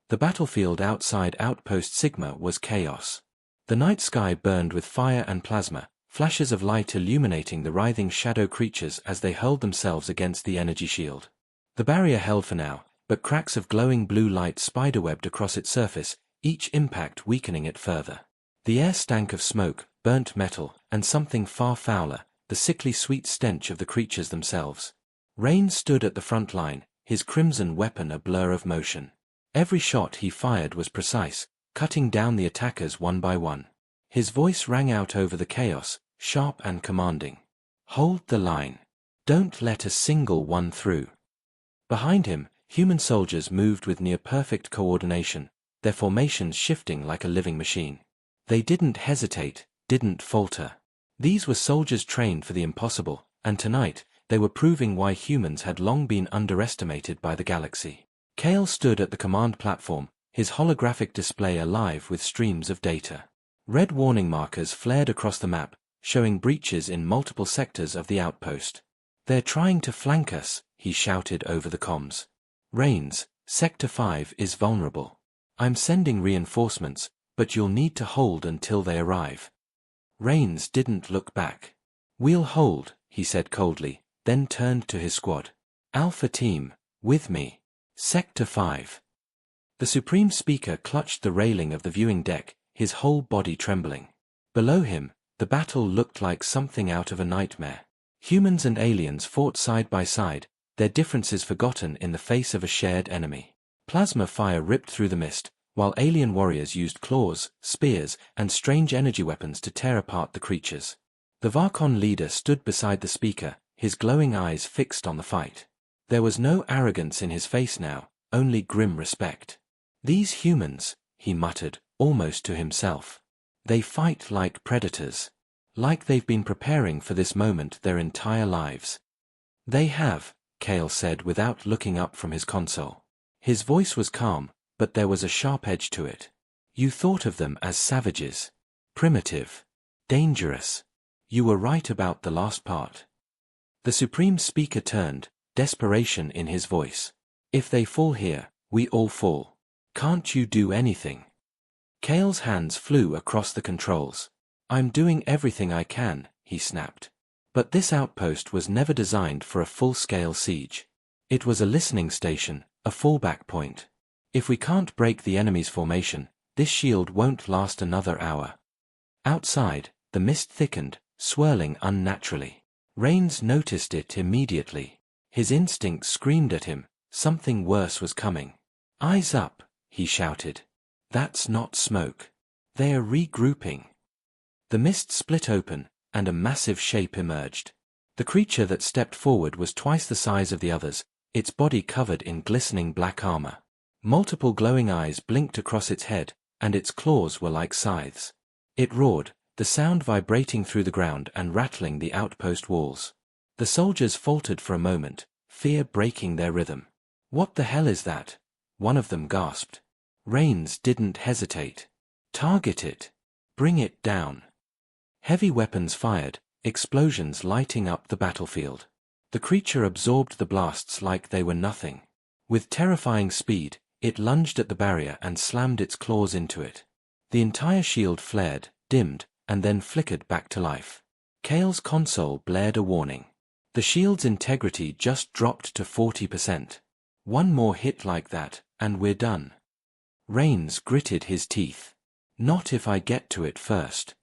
The battlefield outside Outpost Sigma was chaos. The night sky burned with fire and plasma, flashes of light illuminating the writhing shadow creatures as they hurled themselves against the energy shield. The barrier held for now, but cracks of glowing blue light spiderwebbed across its surface, each impact weakening it further. The air stank of smoke, burnt metal, and something far fouler, the sickly sweet stench of the creatures themselves. Rain stood at the front line, his crimson weapon a blur of motion. Every shot he fired was precise, cutting down the attackers one by one. His voice rang out over the chaos, sharp and commanding. "Hold the line. Don't let a single one through." Behind him, human soldiers moved with near-perfect coordination, their formations shifting like a living machine. They didn't hesitate, didn't falter. These were soldiers trained for the impossible, and tonight, they were proving why humans had long been underestimated by the galaxy. Kale stood at the command platform, his holographic display alive with streams of data. Red warning markers flared across the map, showing breaches in multiple sectors of the outpost. "They're trying to flank us," he shouted over the comms. "Rains, Sector 5 is vulnerable. I'm sending reinforcements, but you'll need to hold until they arrive." Rains didn't look back. "We'll hold," he said coldly, then turned to his squad. "Alpha Team, with me. Sector 5. The Supreme Speaker clutched the railing of the viewing deck, his whole body trembling. Below him, the battle looked like something out of a nightmare. Humans and aliens fought side by side, their differences forgotten in the face of a shared enemy. Plasma fire ripped through the mist, while alien warriors used claws, spears, and strange energy weapons to tear apart the creatures. The Varkon leader stood beside the speaker, his glowing eyes fixed on the fight. There was no arrogance in his face now, only grim respect. "These humans," he muttered, almost to himself. "They fight like predators. Like they've been preparing for this moment their entire lives." "They have," Kale said without looking up from his console. His voice was calm, but there was a sharp edge to it. "You thought of them as savages. Primitive. Dangerous. You were right about the last part." The Supreme Speaker turned, desperation in his voice. "If they fall here, we all fall. Can't you do anything?" Kale's hands flew across the controls. "I'm doing everything I can," he snapped. But this outpost was never designed for a full-scale siege. It was a listening station, a fallback point. If we can't break the enemy's formation, this shield won't last another hour. Outside, the mist thickened, swirling unnaturally. Rains noticed it immediately. His instincts screamed at him, something worse was coming. "Eyes up," he shouted. "That's not smoke. They're regrouping." The mist split open, and a massive shape emerged. The creature that stepped forward was twice the size of the others, its body covered in glistening black armor. Multiple glowing eyes blinked across its head, and its claws were like scythes. It roared, the sound vibrating through the ground and rattling the outpost walls. The soldiers faltered for a moment, fear breaking their rhythm. "What the hell is that?" one of them gasped. Rains didn't hesitate. "Target it. Bring it down." Heavy weapons fired, explosions lighting up the battlefield. The creature absorbed the blasts like they were nothing. With terrifying speed, it lunged at the barrier and slammed its claws into it. The entire shield flared, dimmed, and then flickered back to life. Kale's console blared a warning. The shield's integrity just dropped to 40%. "One more hit like that, and we're done." Rains gritted his teeth. "Not if I get to it first."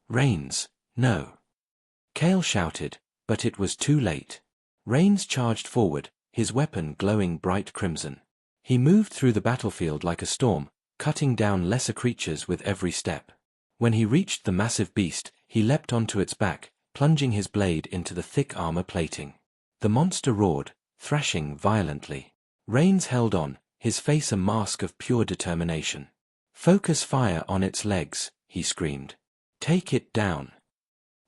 "Rains, no." Kale shouted, but it was too late. Rains charged forward, his weapon glowing bright crimson. He moved through the battlefield like a storm, cutting down lesser creatures with every step. When he reached the massive beast, he leapt onto its back, plunging his blade into the thick armor plating. The monster roared, thrashing violently. Rains held on, his face a mask of pure determination. "Focus fire on its legs," he screamed. "Take it down."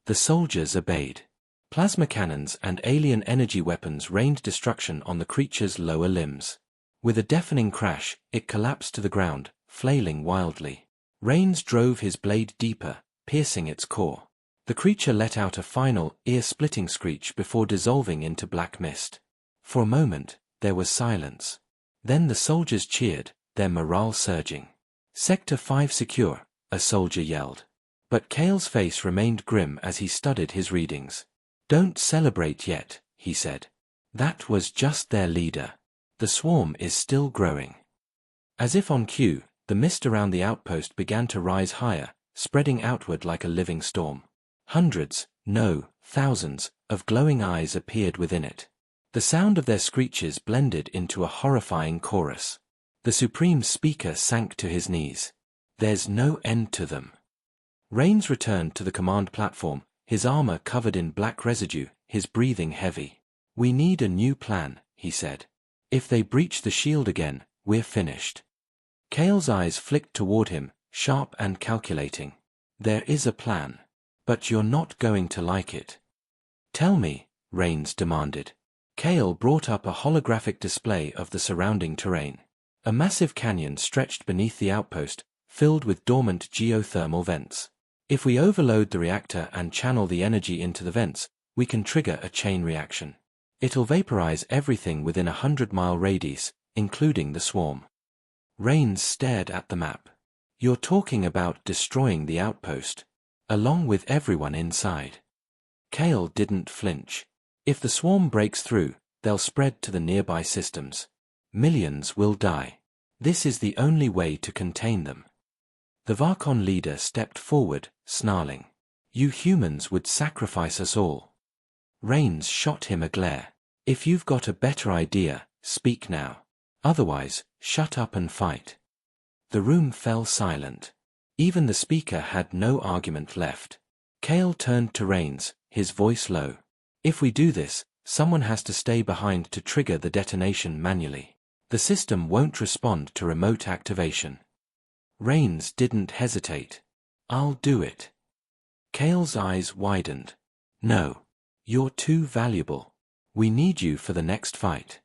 The soldiers obeyed. Plasma cannons and alien energy weapons rained destruction on the creature's lower limbs. With a deafening crash, it collapsed to the ground, flailing wildly. Rains drove his blade deeper, piercing its core. The creature let out a final, ear-splitting screech before dissolving into black mist. For a moment, there was silence. Then the soldiers cheered, their morale surging. "Sector 5 secure," a soldier yelled. But Kale's face remained grim as he studied his readings. "Don't celebrate yet," he said. "That was just their leader. The swarm is still growing." As if on cue, the mist around the outpost began to rise higher, spreading outward like a living storm. Hundreds, no, thousands, of glowing eyes appeared within it. The sound of their screeches blended into a horrifying chorus. The Supreme Speaker sank to his knees. "There's no end to them." Rains returned to the command platform, his armor covered in black residue, his breathing heavy. "We need a new plan," he said. "If they breach the shield again, we're finished." Kale's eyes flicked toward him, sharp and calculating. There is a plan. But you're not going to like it. Tell me, Rains demanded. Kale brought up a holographic display of the surrounding terrain. A massive canyon stretched beneath the outpost, filled with dormant geothermal vents. If we overload the reactor and channel the energy into the vents, we can trigger a chain reaction. It'll vaporize everything within a 100-mile radius, including the swarm. Rains stared at the map. You're talking about destroying the outpost, along with everyone inside. Kale didn't flinch. If the swarm breaks through, they'll spread to the nearby systems. Millions will die. This is the only way to contain them. The Varkon leader stepped forward, snarling. You humans would sacrifice us all. Rains shot him a glare. If you've got a better idea, speak now. Otherwise, shut up and fight. The room fell silent. Even the speaker had no argument left. Kale turned to Rains, his voice low. If we do this, someone has to stay behind to trigger the detonation manually. The system won't respond to remote activation. Rains didn't hesitate. I'll do it. Kale's eyes widened. No. You're too valuable. We need you for the next fight.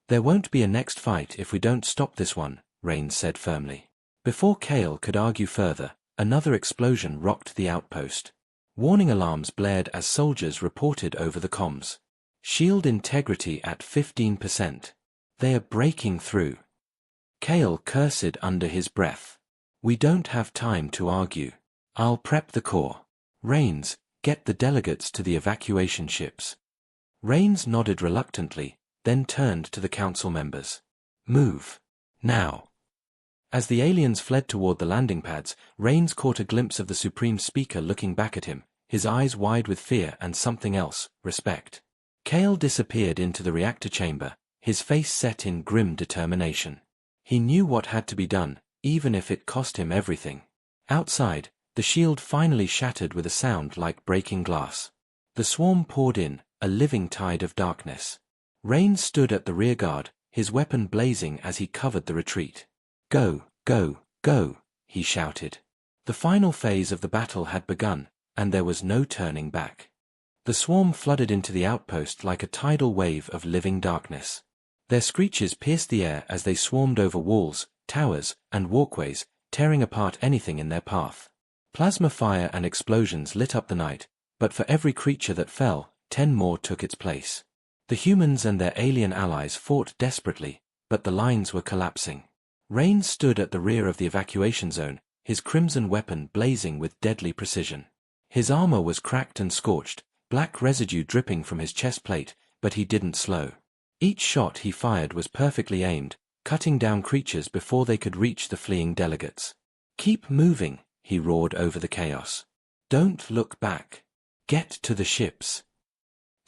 There won't be a next fight if we don't stop this one, Rains said firmly. Before Kale could argue further, another explosion rocked the outpost. Warning alarms blared as soldiers reported over the comms. Shield integrity at 15%. They are breaking through. Kale cursed under his breath. We don't have time to argue. I'll prep the core. Rains, get the delegates to the evacuation ships. Rains nodded reluctantly, then turned to the council members. Move. Now. As the aliens fled toward the landing pads, Rains caught a glimpse of the Supreme Speaker looking back at him, his eyes wide with fear and something else, respect. Kale disappeared into the reactor chamber, his face set in grim determination. He knew what had to be done, even if it cost him everything. Outside, the shield finally shattered with a sound like breaking glass. The swarm poured in, a living tide of darkness. Rains stood at the rear guard, his weapon blazing as he covered the retreat. Go, go, go, he shouted. The final phase of the battle had begun, and there was no turning back. The swarm flooded into the outpost like a tidal wave of living darkness. Their screeches pierced the air as they swarmed over walls, towers, and walkways, tearing apart anything in their path. Plasma fire and explosions lit up the night, but for every creature that fell, 10 more took its place. The humans and their alien allies fought desperately, but the lines were collapsing. Rains stood at the rear of the evacuation zone, his crimson weapon blazing with deadly precision. His armor was cracked and scorched, black residue dripping from his chest plate, but he didn't slow. Each shot he fired was perfectly aimed, cutting down creatures before they could reach the fleeing delegates. Keep moving, he roared over the chaos. Don't look back. Get to the ships.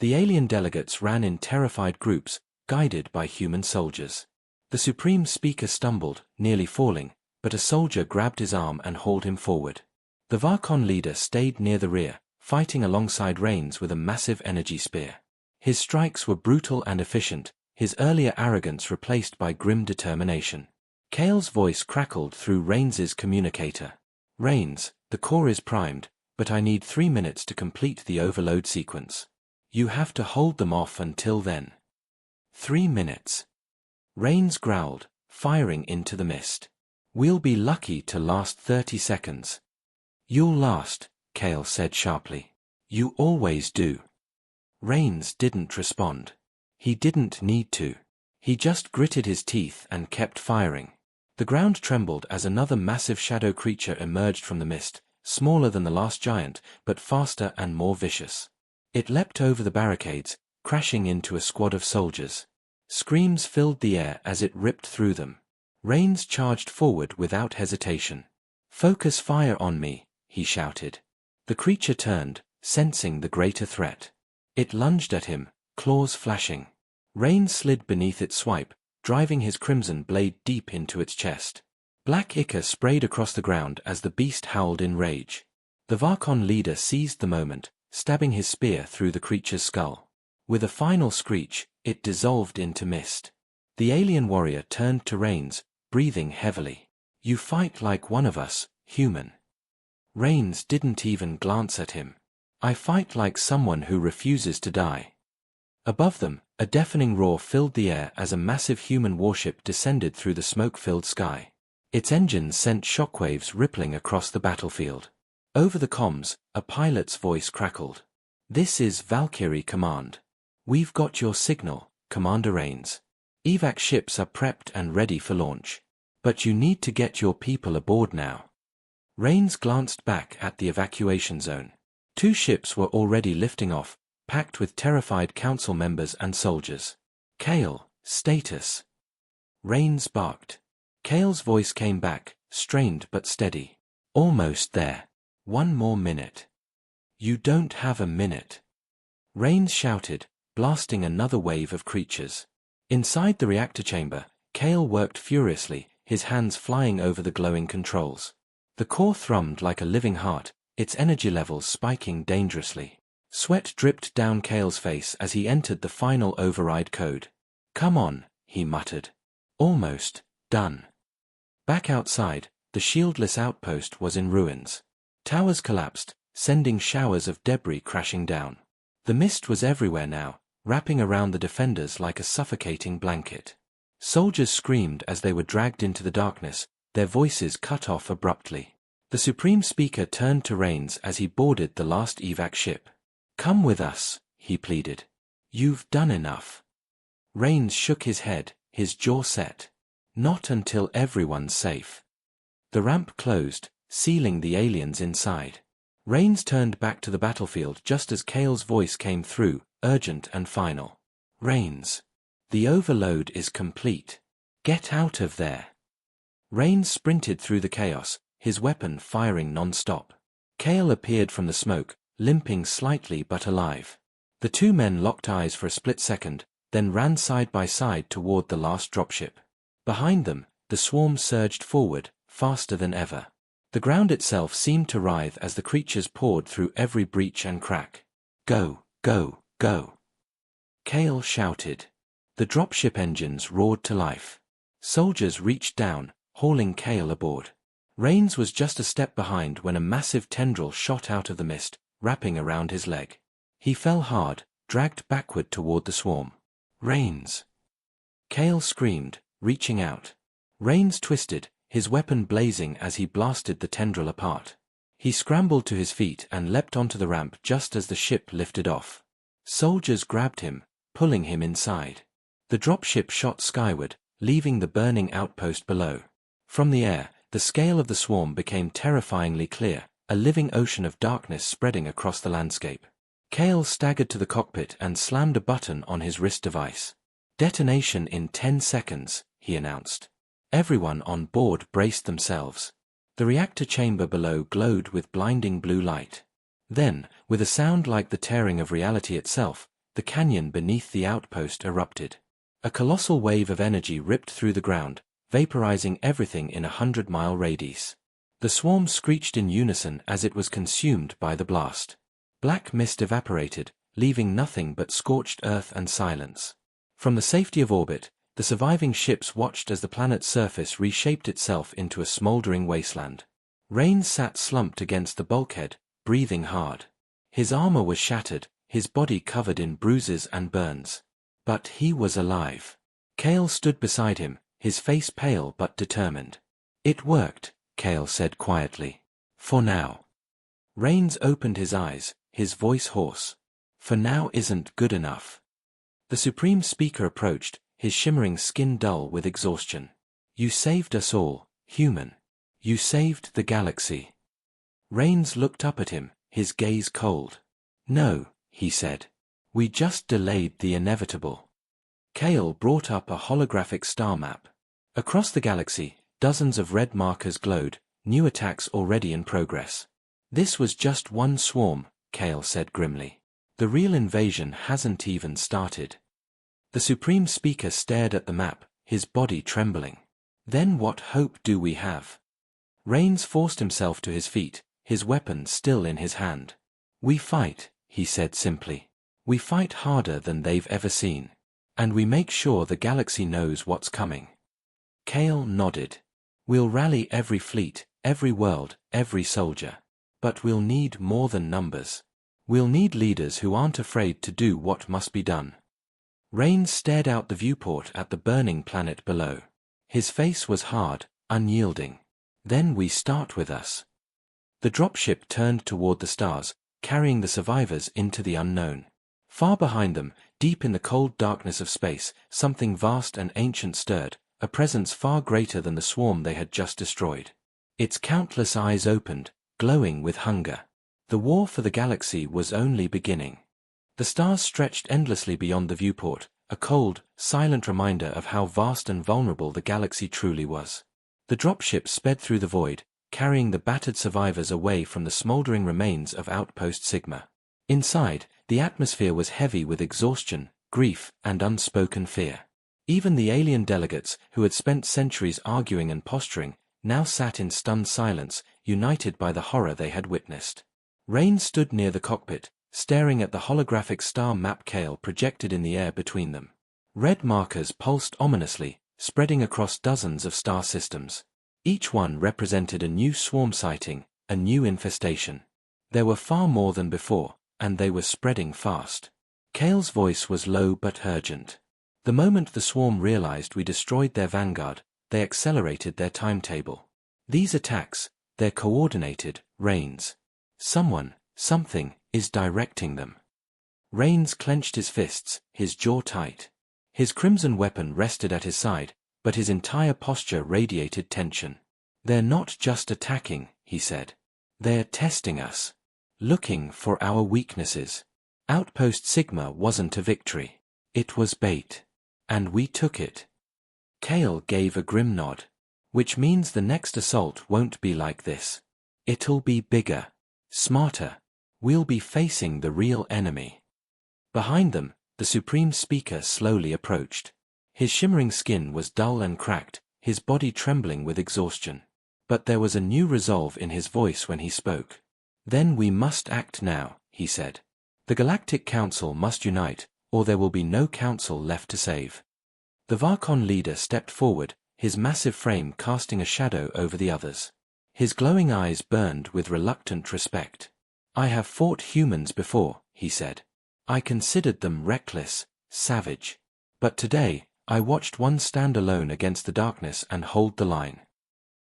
The alien delegates ran in terrified groups, guided by human soldiers. The Supreme Speaker stumbled, nearly falling, but a soldier grabbed his arm and hauled him forward. The Varkon leader stayed near the rear, fighting alongside Rains with a massive energy spear. His strikes were brutal and efficient, his earlier arrogance replaced by grim determination. Kale's voice crackled through Rains's communicator. Rains, the core is primed, but I need 3 minutes to complete the overload sequence. You have to hold them off until then. 3 minutes. Rains growled, firing into the mist. We'll be lucky to last 30 seconds. You'll last, Kale said sharply. You always do. Rains didn't respond. He didn't need to. He just gritted his teeth and kept firing. The ground trembled as another massive shadow creature emerged from the mist, smaller than the last giant, but faster and more vicious. It leapt over the barricades, crashing into a squad of soldiers. Screams filled the air as it ripped through them. Rains charged forward without hesitation. Focus fire on me, he shouted. The creature turned, sensing the greater threat. It lunged at him, claws flashing. Rains slid beneath its swipe, driving his crimson blade deep into its chest. Black ichor sprayed across the ground as the beast howled in rage. The Varkon leader seized the moment, stabbing his spear through the creature's skull. With a final screech, it dissolved into mist. The alien warrior turned to Rains, breathing heavily. "You fight like one of us, human." Rains didn't even glance at him. "I fight like someone who refuses to die." Above them, a deafening roar filled the air as a massive human warship descended through the smoke-filled sky. Its engines sent shockwaves rippling across the battlefield. Over the comms, a pilot's voice crackled. "This is Valkyrie Command. We've got your signal, Commander Rains. Evac ships are prepped and ready for launch. But you need to get your people aboard now." Rains glanced back at the evacuation zone. 2 ships were already lifting off, packed with terrified council members and soldiers. "Kale, status?" Rains barked. Kale's voice came back, strained but steady. "Almost there. 1 more minute." "You don't have a minute." Rains shouted, blasting another wave of creatures. Inside the reactor chamber, Kale worked furiously, his hands flying over the glowing controls. The core thrummed like a living heart, its energy levels spiking dangerously. Sweat dripped down Kale's face as he entered the final override code. "Come on," he muttered. "Almost done." Back outside, the shieldless outpost was in ruins. Towers collapsed, sending showers of debris crashing down. The mist was everywhere now, wrapping around the defenders like a suffocating blanket. Soldiers screamed as they were dragged into the darkness, their voices cut off abruptly. The Supreme Speaker turned to Rains as he boarded the last evac ship. "Come with us," he pleaded. "You've done enough." Rains shook his head, his jaw set. "Not until everyone's safe." The ramp closed, sealing the aliens inside. Rains turned back to the battlefield just as Kale's voice came through, urgent and final. "Rains. The overload is complete. Get out of there." Rains sprinted through the chaos, his weapon firing non-stop. Kale appeared from the smoke, limping slightly but alive. The 2 men locked eyes for a split second, then ran side by side toward the last dropship. Behind them, the swarm surged forward, faster than ever. The ground itself seemed to writhe as the creatures poured through every breach and crack. "Go, go, go!" Kale shouted. The dropship engines roared to life. Soldiers reached down, hauling Kale aboard. Rains was just a step behind when a massive tendril shot out of the mist, wrapping around his leg. He fell hard, dragged backward toward the swarm. "Rains!" Kale screamed, reaching out. Rains twisted, his weapon blazing as he blasted the tendril apart. He scrambled to his feet and leapt onto the ramp just as the ship lifted off. Soldiers grabbed him, pulling him inside. The dropship shot skyward, leaving the burning outpost below. From the air, the scale of the swarm became terrifyingly clear, a living ocean of darkness spreading across the landscape. Kale staggered to the cockpit and slammed a button on his wrist device. "Detonation in 10 seconds, he announced. Everyone on board braced themselves. The reactor chamber below glowed with blinding blue light. Then, with a sound like the tearing of reality itself, the canyon beneath the outpost erupted. A colossal wave of energy ripped through the ground, vaporizing everything in a 100-mile radius. The swarm screeched in unison as it was consumed by the blast. Black mist evaporated, leaving nothing but scorched earth and silence. From the safety of orbit, the surviving ships watched as the planet's surface reshaped itself into a smoldering wasteland. Rains sat slumped against the bulkhead, breathing hard. His armor was shattered, his body covered in bruises and burns. But he was alive. Kale stood beside him, his face pale but determined. "It worked," Kale said quietly. "For now." Rains opened his eyes, his voice hoarse. "For now isn't good enough." The Supreme Speaker approached, his shimmering skin dull with exhaustion. "You saved us all, human. You saved the galaxy." Rains looked up at him, his gaze cold. "No," he said. "We just delayed the inevitable." Kale brought up a holographic star map. Across the galaxy, dozens of red markers glowed, new attacks already in progress. "This was just one swarm," Kale said grimly. "The real invasion hasn't even started." The Supreme Speaker stared at the map, his body trembling. "Then what hope do we have?" Rains forced himself to his feet, his weapon still in his hand. "We fight," he said simply. "We fight harder than they've ever seen. And we make sure the galaxy knows what's coming." Kale nodded. We'll rally every fleet, every world, every soldier. But we'll need more than numbers. We'll need leaders who aren't afraid to do what must be done. Rains stared out the viewport at the burning planet below. His face was hard, unyielding. Then we start with us. The dropship turned toward the stars, carrying the survivors into the unknown. Far behind them, deep in the cold darkness of space, something vast and ancient stirred, a presence far greater than the swarm they had just destroyed. Its countless eyes opened, glowing with hunger. The war for the galaxy was only beginning. The stars stretched endlessly beyond the viewport, a cold, silent reminder of how vast and vulnerable the galaxy truly was. The dropship sped through the void, carrying the battered survivors away from the smoldering remains of Outpost Sigma. Inside, the atmosphere was heavy with exhaustion, grief, and unspoken fear. Even the alien delegates, who had spent centuries arguing and posturing, now sat in stunned silence, united by the horror they had witnessed. Rain stood near the cockpit, staring at the holographic star map Kale projected in the air between them. Red markers pulsed ominously, spreading across dozens of star systems. Each one represented a new swarm sighting, a new infestation. There were far more than before, and they were spreading fast. Kale's voice was low but urgent. The moment the swarm realized we destroyed their vanguard, they accelerated their timetable. These attacks, they're coordinated, Rains. Someone, something, is directing them. Rains clenched his fists, his jaw tight. His crimson weapon rested at his side, but his entire posture radiated tension. They're not just attacking, he said. They're testing us. Looking for our weaknesses. Outpost Sigma wasn't a victory. It was bait. And we took it. Kale gave a grim nod. Which means the next assault won't be like this. It'll be bigger. Smarter. We'll be facing the real enemy. Behind them, the Supreme Speaker slowly approached. His shimmering skin was dull and cracked, his body trembling with exhaustion. But there was a new resolve in his voice when he spoke. Then we must act now, he said. The Galactic Council must unite, or there will be no council left to save. The Varkon leader stepped forward, his massive frame casting a shadow over the others. His glowing eyes burned with reluctant respect. I have fought humans before, he said. I considered them reckless, savage. But today, I watched one stand alone against the darkness and hold the line.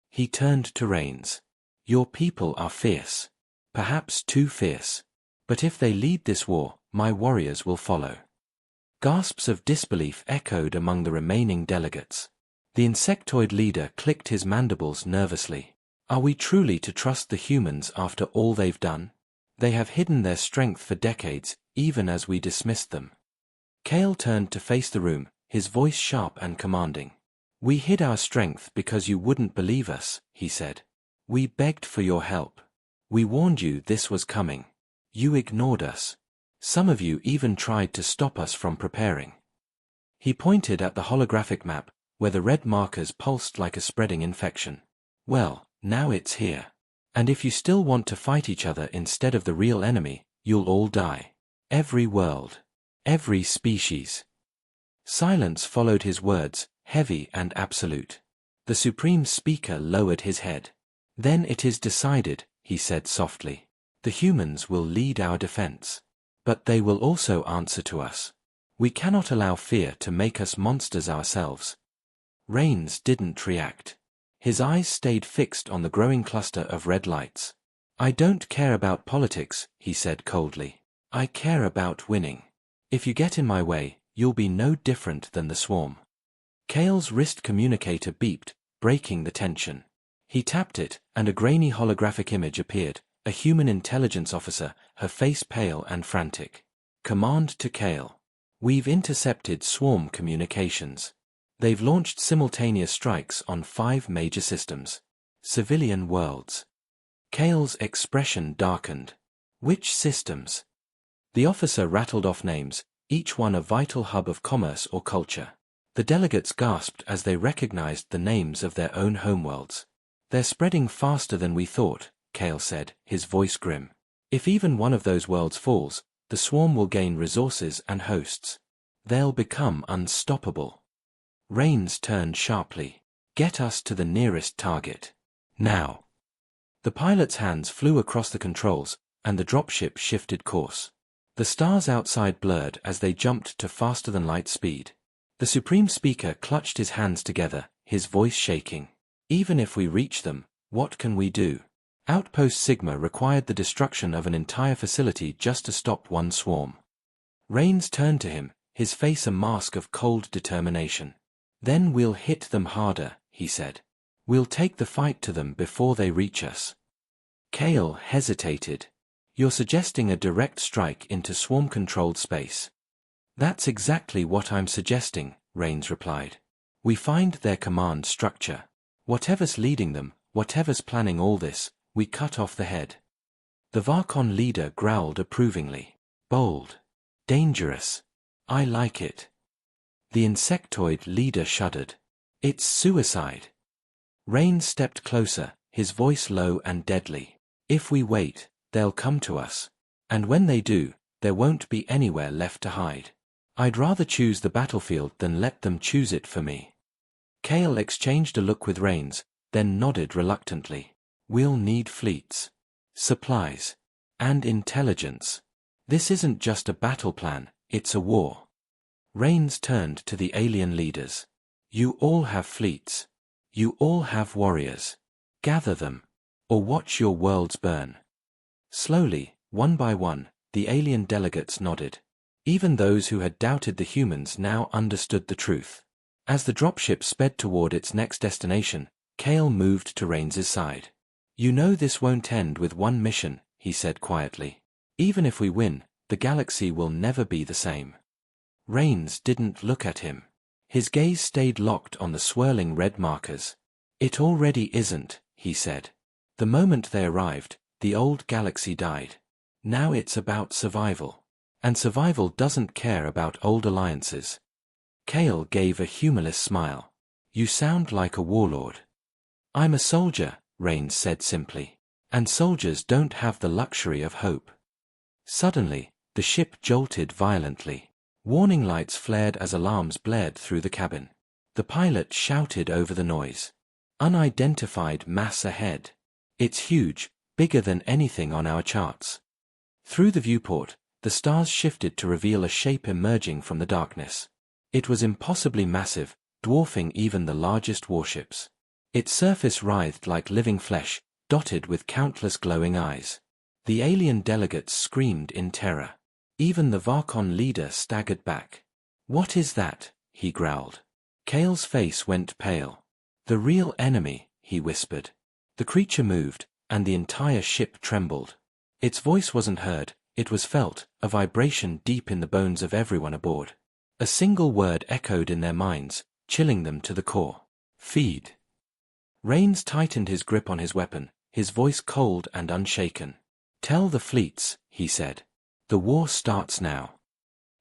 He turned to Rains. Your people are fierce. Perhaps too fierce. But if they lead this war, my warriors will follow. Gasps of disbelief echoed among the remaining delegates. The insectoid leader clicked his mandibles nervously. Are we truly to trust the humans after all they've done? They have hidden their strength for decades, even as we dismissed them. Kale turned to face the room, his voice sharp and commanding. We hid our strength because you wouldn't believe us, he said. We begged for your help. We warned you this was coming. You ignored us. Some of you even tried to stop us from preparing. He pointed at the holographic map, where the red markers pulsed like a spreading infection. Well, now it's here. And if you still want to fight each other instead of the real enemy, you'll all die. Every world. Every species. Silence followed his words, heavy and absolute. The Supreme Speaker lowered his head. Then it is decided, he said softly. The humans will lead our defense. But they will also answer to us. We cannot allow fear to make us monsters ourselves. Rains didn't react. His eyes stayed fixed on the growing cluster of red lights. I don't care about politics, he said coldly. I care about winning. If you get in my way, you'll be no different than the swarm. Kale's wrist communicator beeped, breaking the tension. He tapped it, and a grainy holographic image appeared, a human intelligence officer, her face pale and frantic. Command to Kale. We've intercepted swarm communications. They've launched simultaneous strikes on 5 major systems. Civilian worlds. Kale's expression darkened. Which systems? The officer rattled off names, each one a vital hub of commerce or culture. The delegates gasped as they recognized the names of their own homeworlds. They're spreading faster than we thought, Kale said, his voice grim. If even one of those worlds falls, the swarm will gain resources and hosts. They'll become unstoppable. Rains turned sharply. Get us to the nearest target. Now. The pilot's hands flew across the controls, and the dropship shifted course. The stars outside blurred as they jumped to faster-than-light speed. The Supreme Speaker clutched his hands together, his voice shaking. Even if we reach them, what can we do? Outpost Sigma required the destruction of an entire facility just to stop one swarm. Rains turned to him, his face a mask of cold determination. Then we'll hit them harder, he said. We'll take the fight to them before they reach us. Kale hesitated. You're suggesting a direct strike into swarm-controlled space. That's exactly what I'm suggesting, Rains replied. We find their command structure. Whatever's leading them, whatever's planning all this, we cut off the head. The Varkon leader growled approvingly. Bold. Dangerous. I like it. The insectoid leader shuddered. It's suicide. Rain stepped closer, his voice low and deadly. If we wait, they'll come to us. And when they do, there won't be anywhere left to hide. I'd rather choose the battlefield than let them choose it for me. Kale exchanged a look with Rains, then nodded reluctantly. We'll need fleets, supplies, and intelligence. This isn't just a battle plan, it's a war. Rains turned to the alien leaders. You all have fleets. You all have warriors. Gather them, or watch your worlds burn. Slowly, one by one, the alien delegates nodded. Even those who had doubted the humans now understood the truth. As the dropship sped toward its next destination, Kale moved to Rains's side. You know this won't end with one mission, he said quietly. Even if we win, the galaxy will never be the same. Rains didn't look at him. His gaze stayed locked on the swirling red markers. It already isn't, he said. The moment they arrived, the old galaxy died. Now it's about survival. And survival doesn't care about old alliances. Kale gave a humorless smile. You sound like a warlord. I'm a soldier, Rains said simply. And soldiers don't have the luxury of hope. Suddenly, the ship jolted violently. Warning lights flared as alarms blared through the cabin. The pilot shouted over the noise. Unidentified mass ahead. It's huge, bigger than anything on our charts. Through the viewport, the stars shifted to reveal a shape emerging from the darkness. It was impossibly massive, dwarfing even the largest warships. Its surface writhed like living flesh, dotted with countless glowing eyes. The alien delegates screamed in terror. Even the Varkon leader staggered back. What is that? He growled. Kale's face went pale. The real enemy, he whispered. The creature moved, and the entire ship trembled. Its voice wasn't heard, it was felt, a vibration deep in the bones of everyone aboard. A single word echoed in their minds, chilling them to the core. Feed. Rains tightened his grip on his weapon, his voice cold and unshaken. Tell the fleets, he said. The war starts now.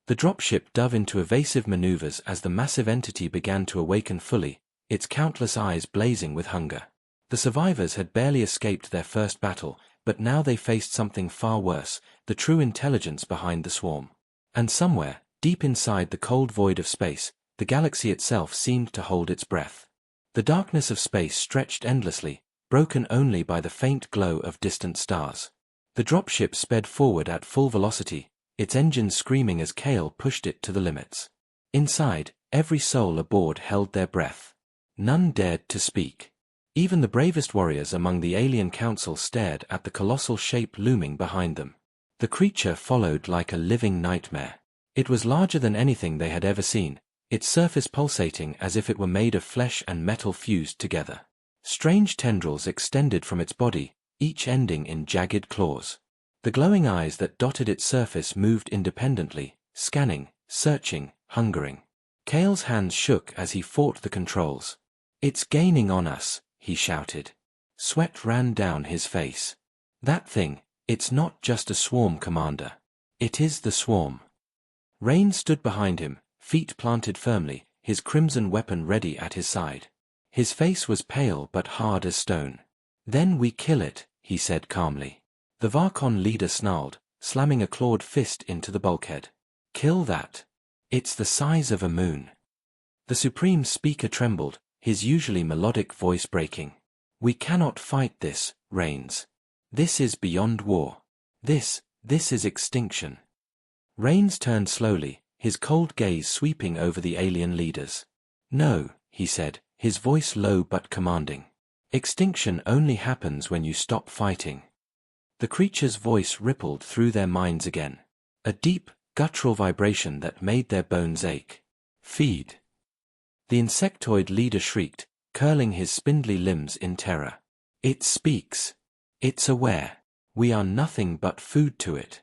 The dropship dove into evasive maneuvers as the massive entity began to awaken fully, its countless eyes blazing with hunger. The survivors had barely escaped their first battle, but now they faced something far worse, the true intelligence behind the swarm. And somewhere, deep inside the cold void of space, the galaxy itself seemed to hold its breath. The darkness of space stretched endlessly, broken only by the faint glow of distant stars. The dropship sped forward at full velocity, its engines screaming as Kale pushed it to the limits. Inside, every soul aboard held their breath. None dared to speak. Even the bravest warriors among the alien council stared at the colossal shape looming behind them. The creature followed like a living nightmare. It was larger than anything they had ever seen, its surface pulsating as if it were made of flesh and metal fused together. Strange tendrils extended from its body, each ending in jagged claws. The glowing eyes that dotted its surface moved independently, scanning, searching, hungering. Kale's hands shook as he fought the controls. It's gaining on us, he shouted. Sweat ran down his face. That thing, it's not just a swarm, Commander. It is the swarm. Rain stood behind him, feet planted firmly, his crimson weapon ready at his side. His face was pale but hard as stone. Then we kill it, he said calmly. The Varkon leader snarled, slamming a clawed fist into the bulkhead. Kill that. It's the size of a moon. The Supreme Speaker trembled, his usually melodic voice breaking. "We cannot fight this, Rains. This is beyond war. This is extinction." Rains turned slowly, his cold gaze sweeping over the alien leaders. "No," he said, his voice low but commanding. "Extinction only happens when you stop fighting." The creature's voice rippled through their minds again. A deep, guttural vibration that made their bones ache. "Feed." The insectoid leader shrieked, curling his spindly limbs in terror. "It speaks. It's aware. We are nothing but food to it."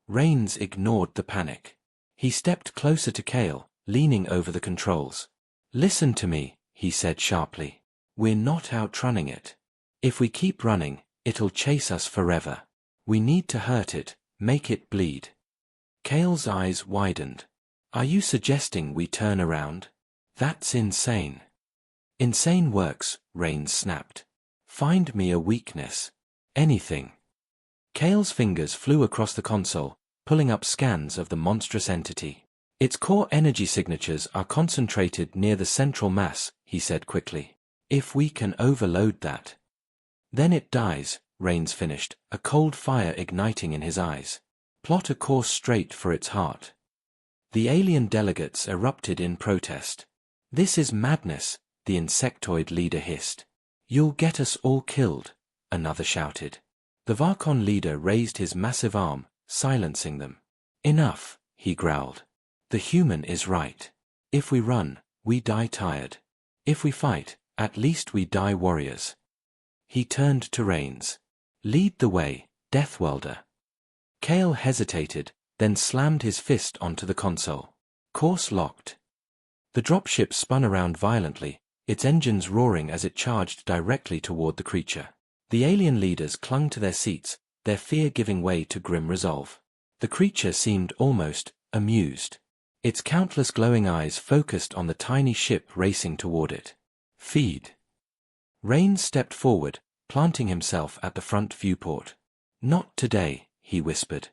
Rains ignored the panic. He stepped closer to Kale, leaning over the controls. "Listen to me," he said sharply. "We're not outrunning it. If we keep running, it'll chase us forever. We need to hurt it, make it bleed." Kale's eyes widened. "Are you suggesting we turn around? That's insane." "Insane works," Rains snapped. "Find me a weakness. Anything." Kale's fingers flew across the console, pulling up scans of the monstrous entity. "Its core energy signatures are concentrated near the central mass," he said quickly. "If we can overload that." "Then it dies," Rains finished, a cold fire igniting in his eyes. "Plot a course straight for its heart." The alien delegates erupted in protest. "This is madness," the insectoid leader hissed. "You'll get us all killed," another shouted. The Varkon leader raised his massive arm, silencing them. "Enough," he growled. "The human is right. If we run, we die tired. If we fight, at least we die warriors." He turned to Rains. "Lead the way, Death Welder." Kale hesitated, then slammed his fist onto the console. Course locked. The dropship spun around violently, its engines roaring as it charged directly toward the creature. The alien leaders clung to their seats, their fear giving way to grim resolve. The creature seemed almost amused. Its countless glowing eyes focused on the tiny ship racing toward it. "Feed." Rains stepped forward, planting himself at the front viewport. "Not today," he whispered.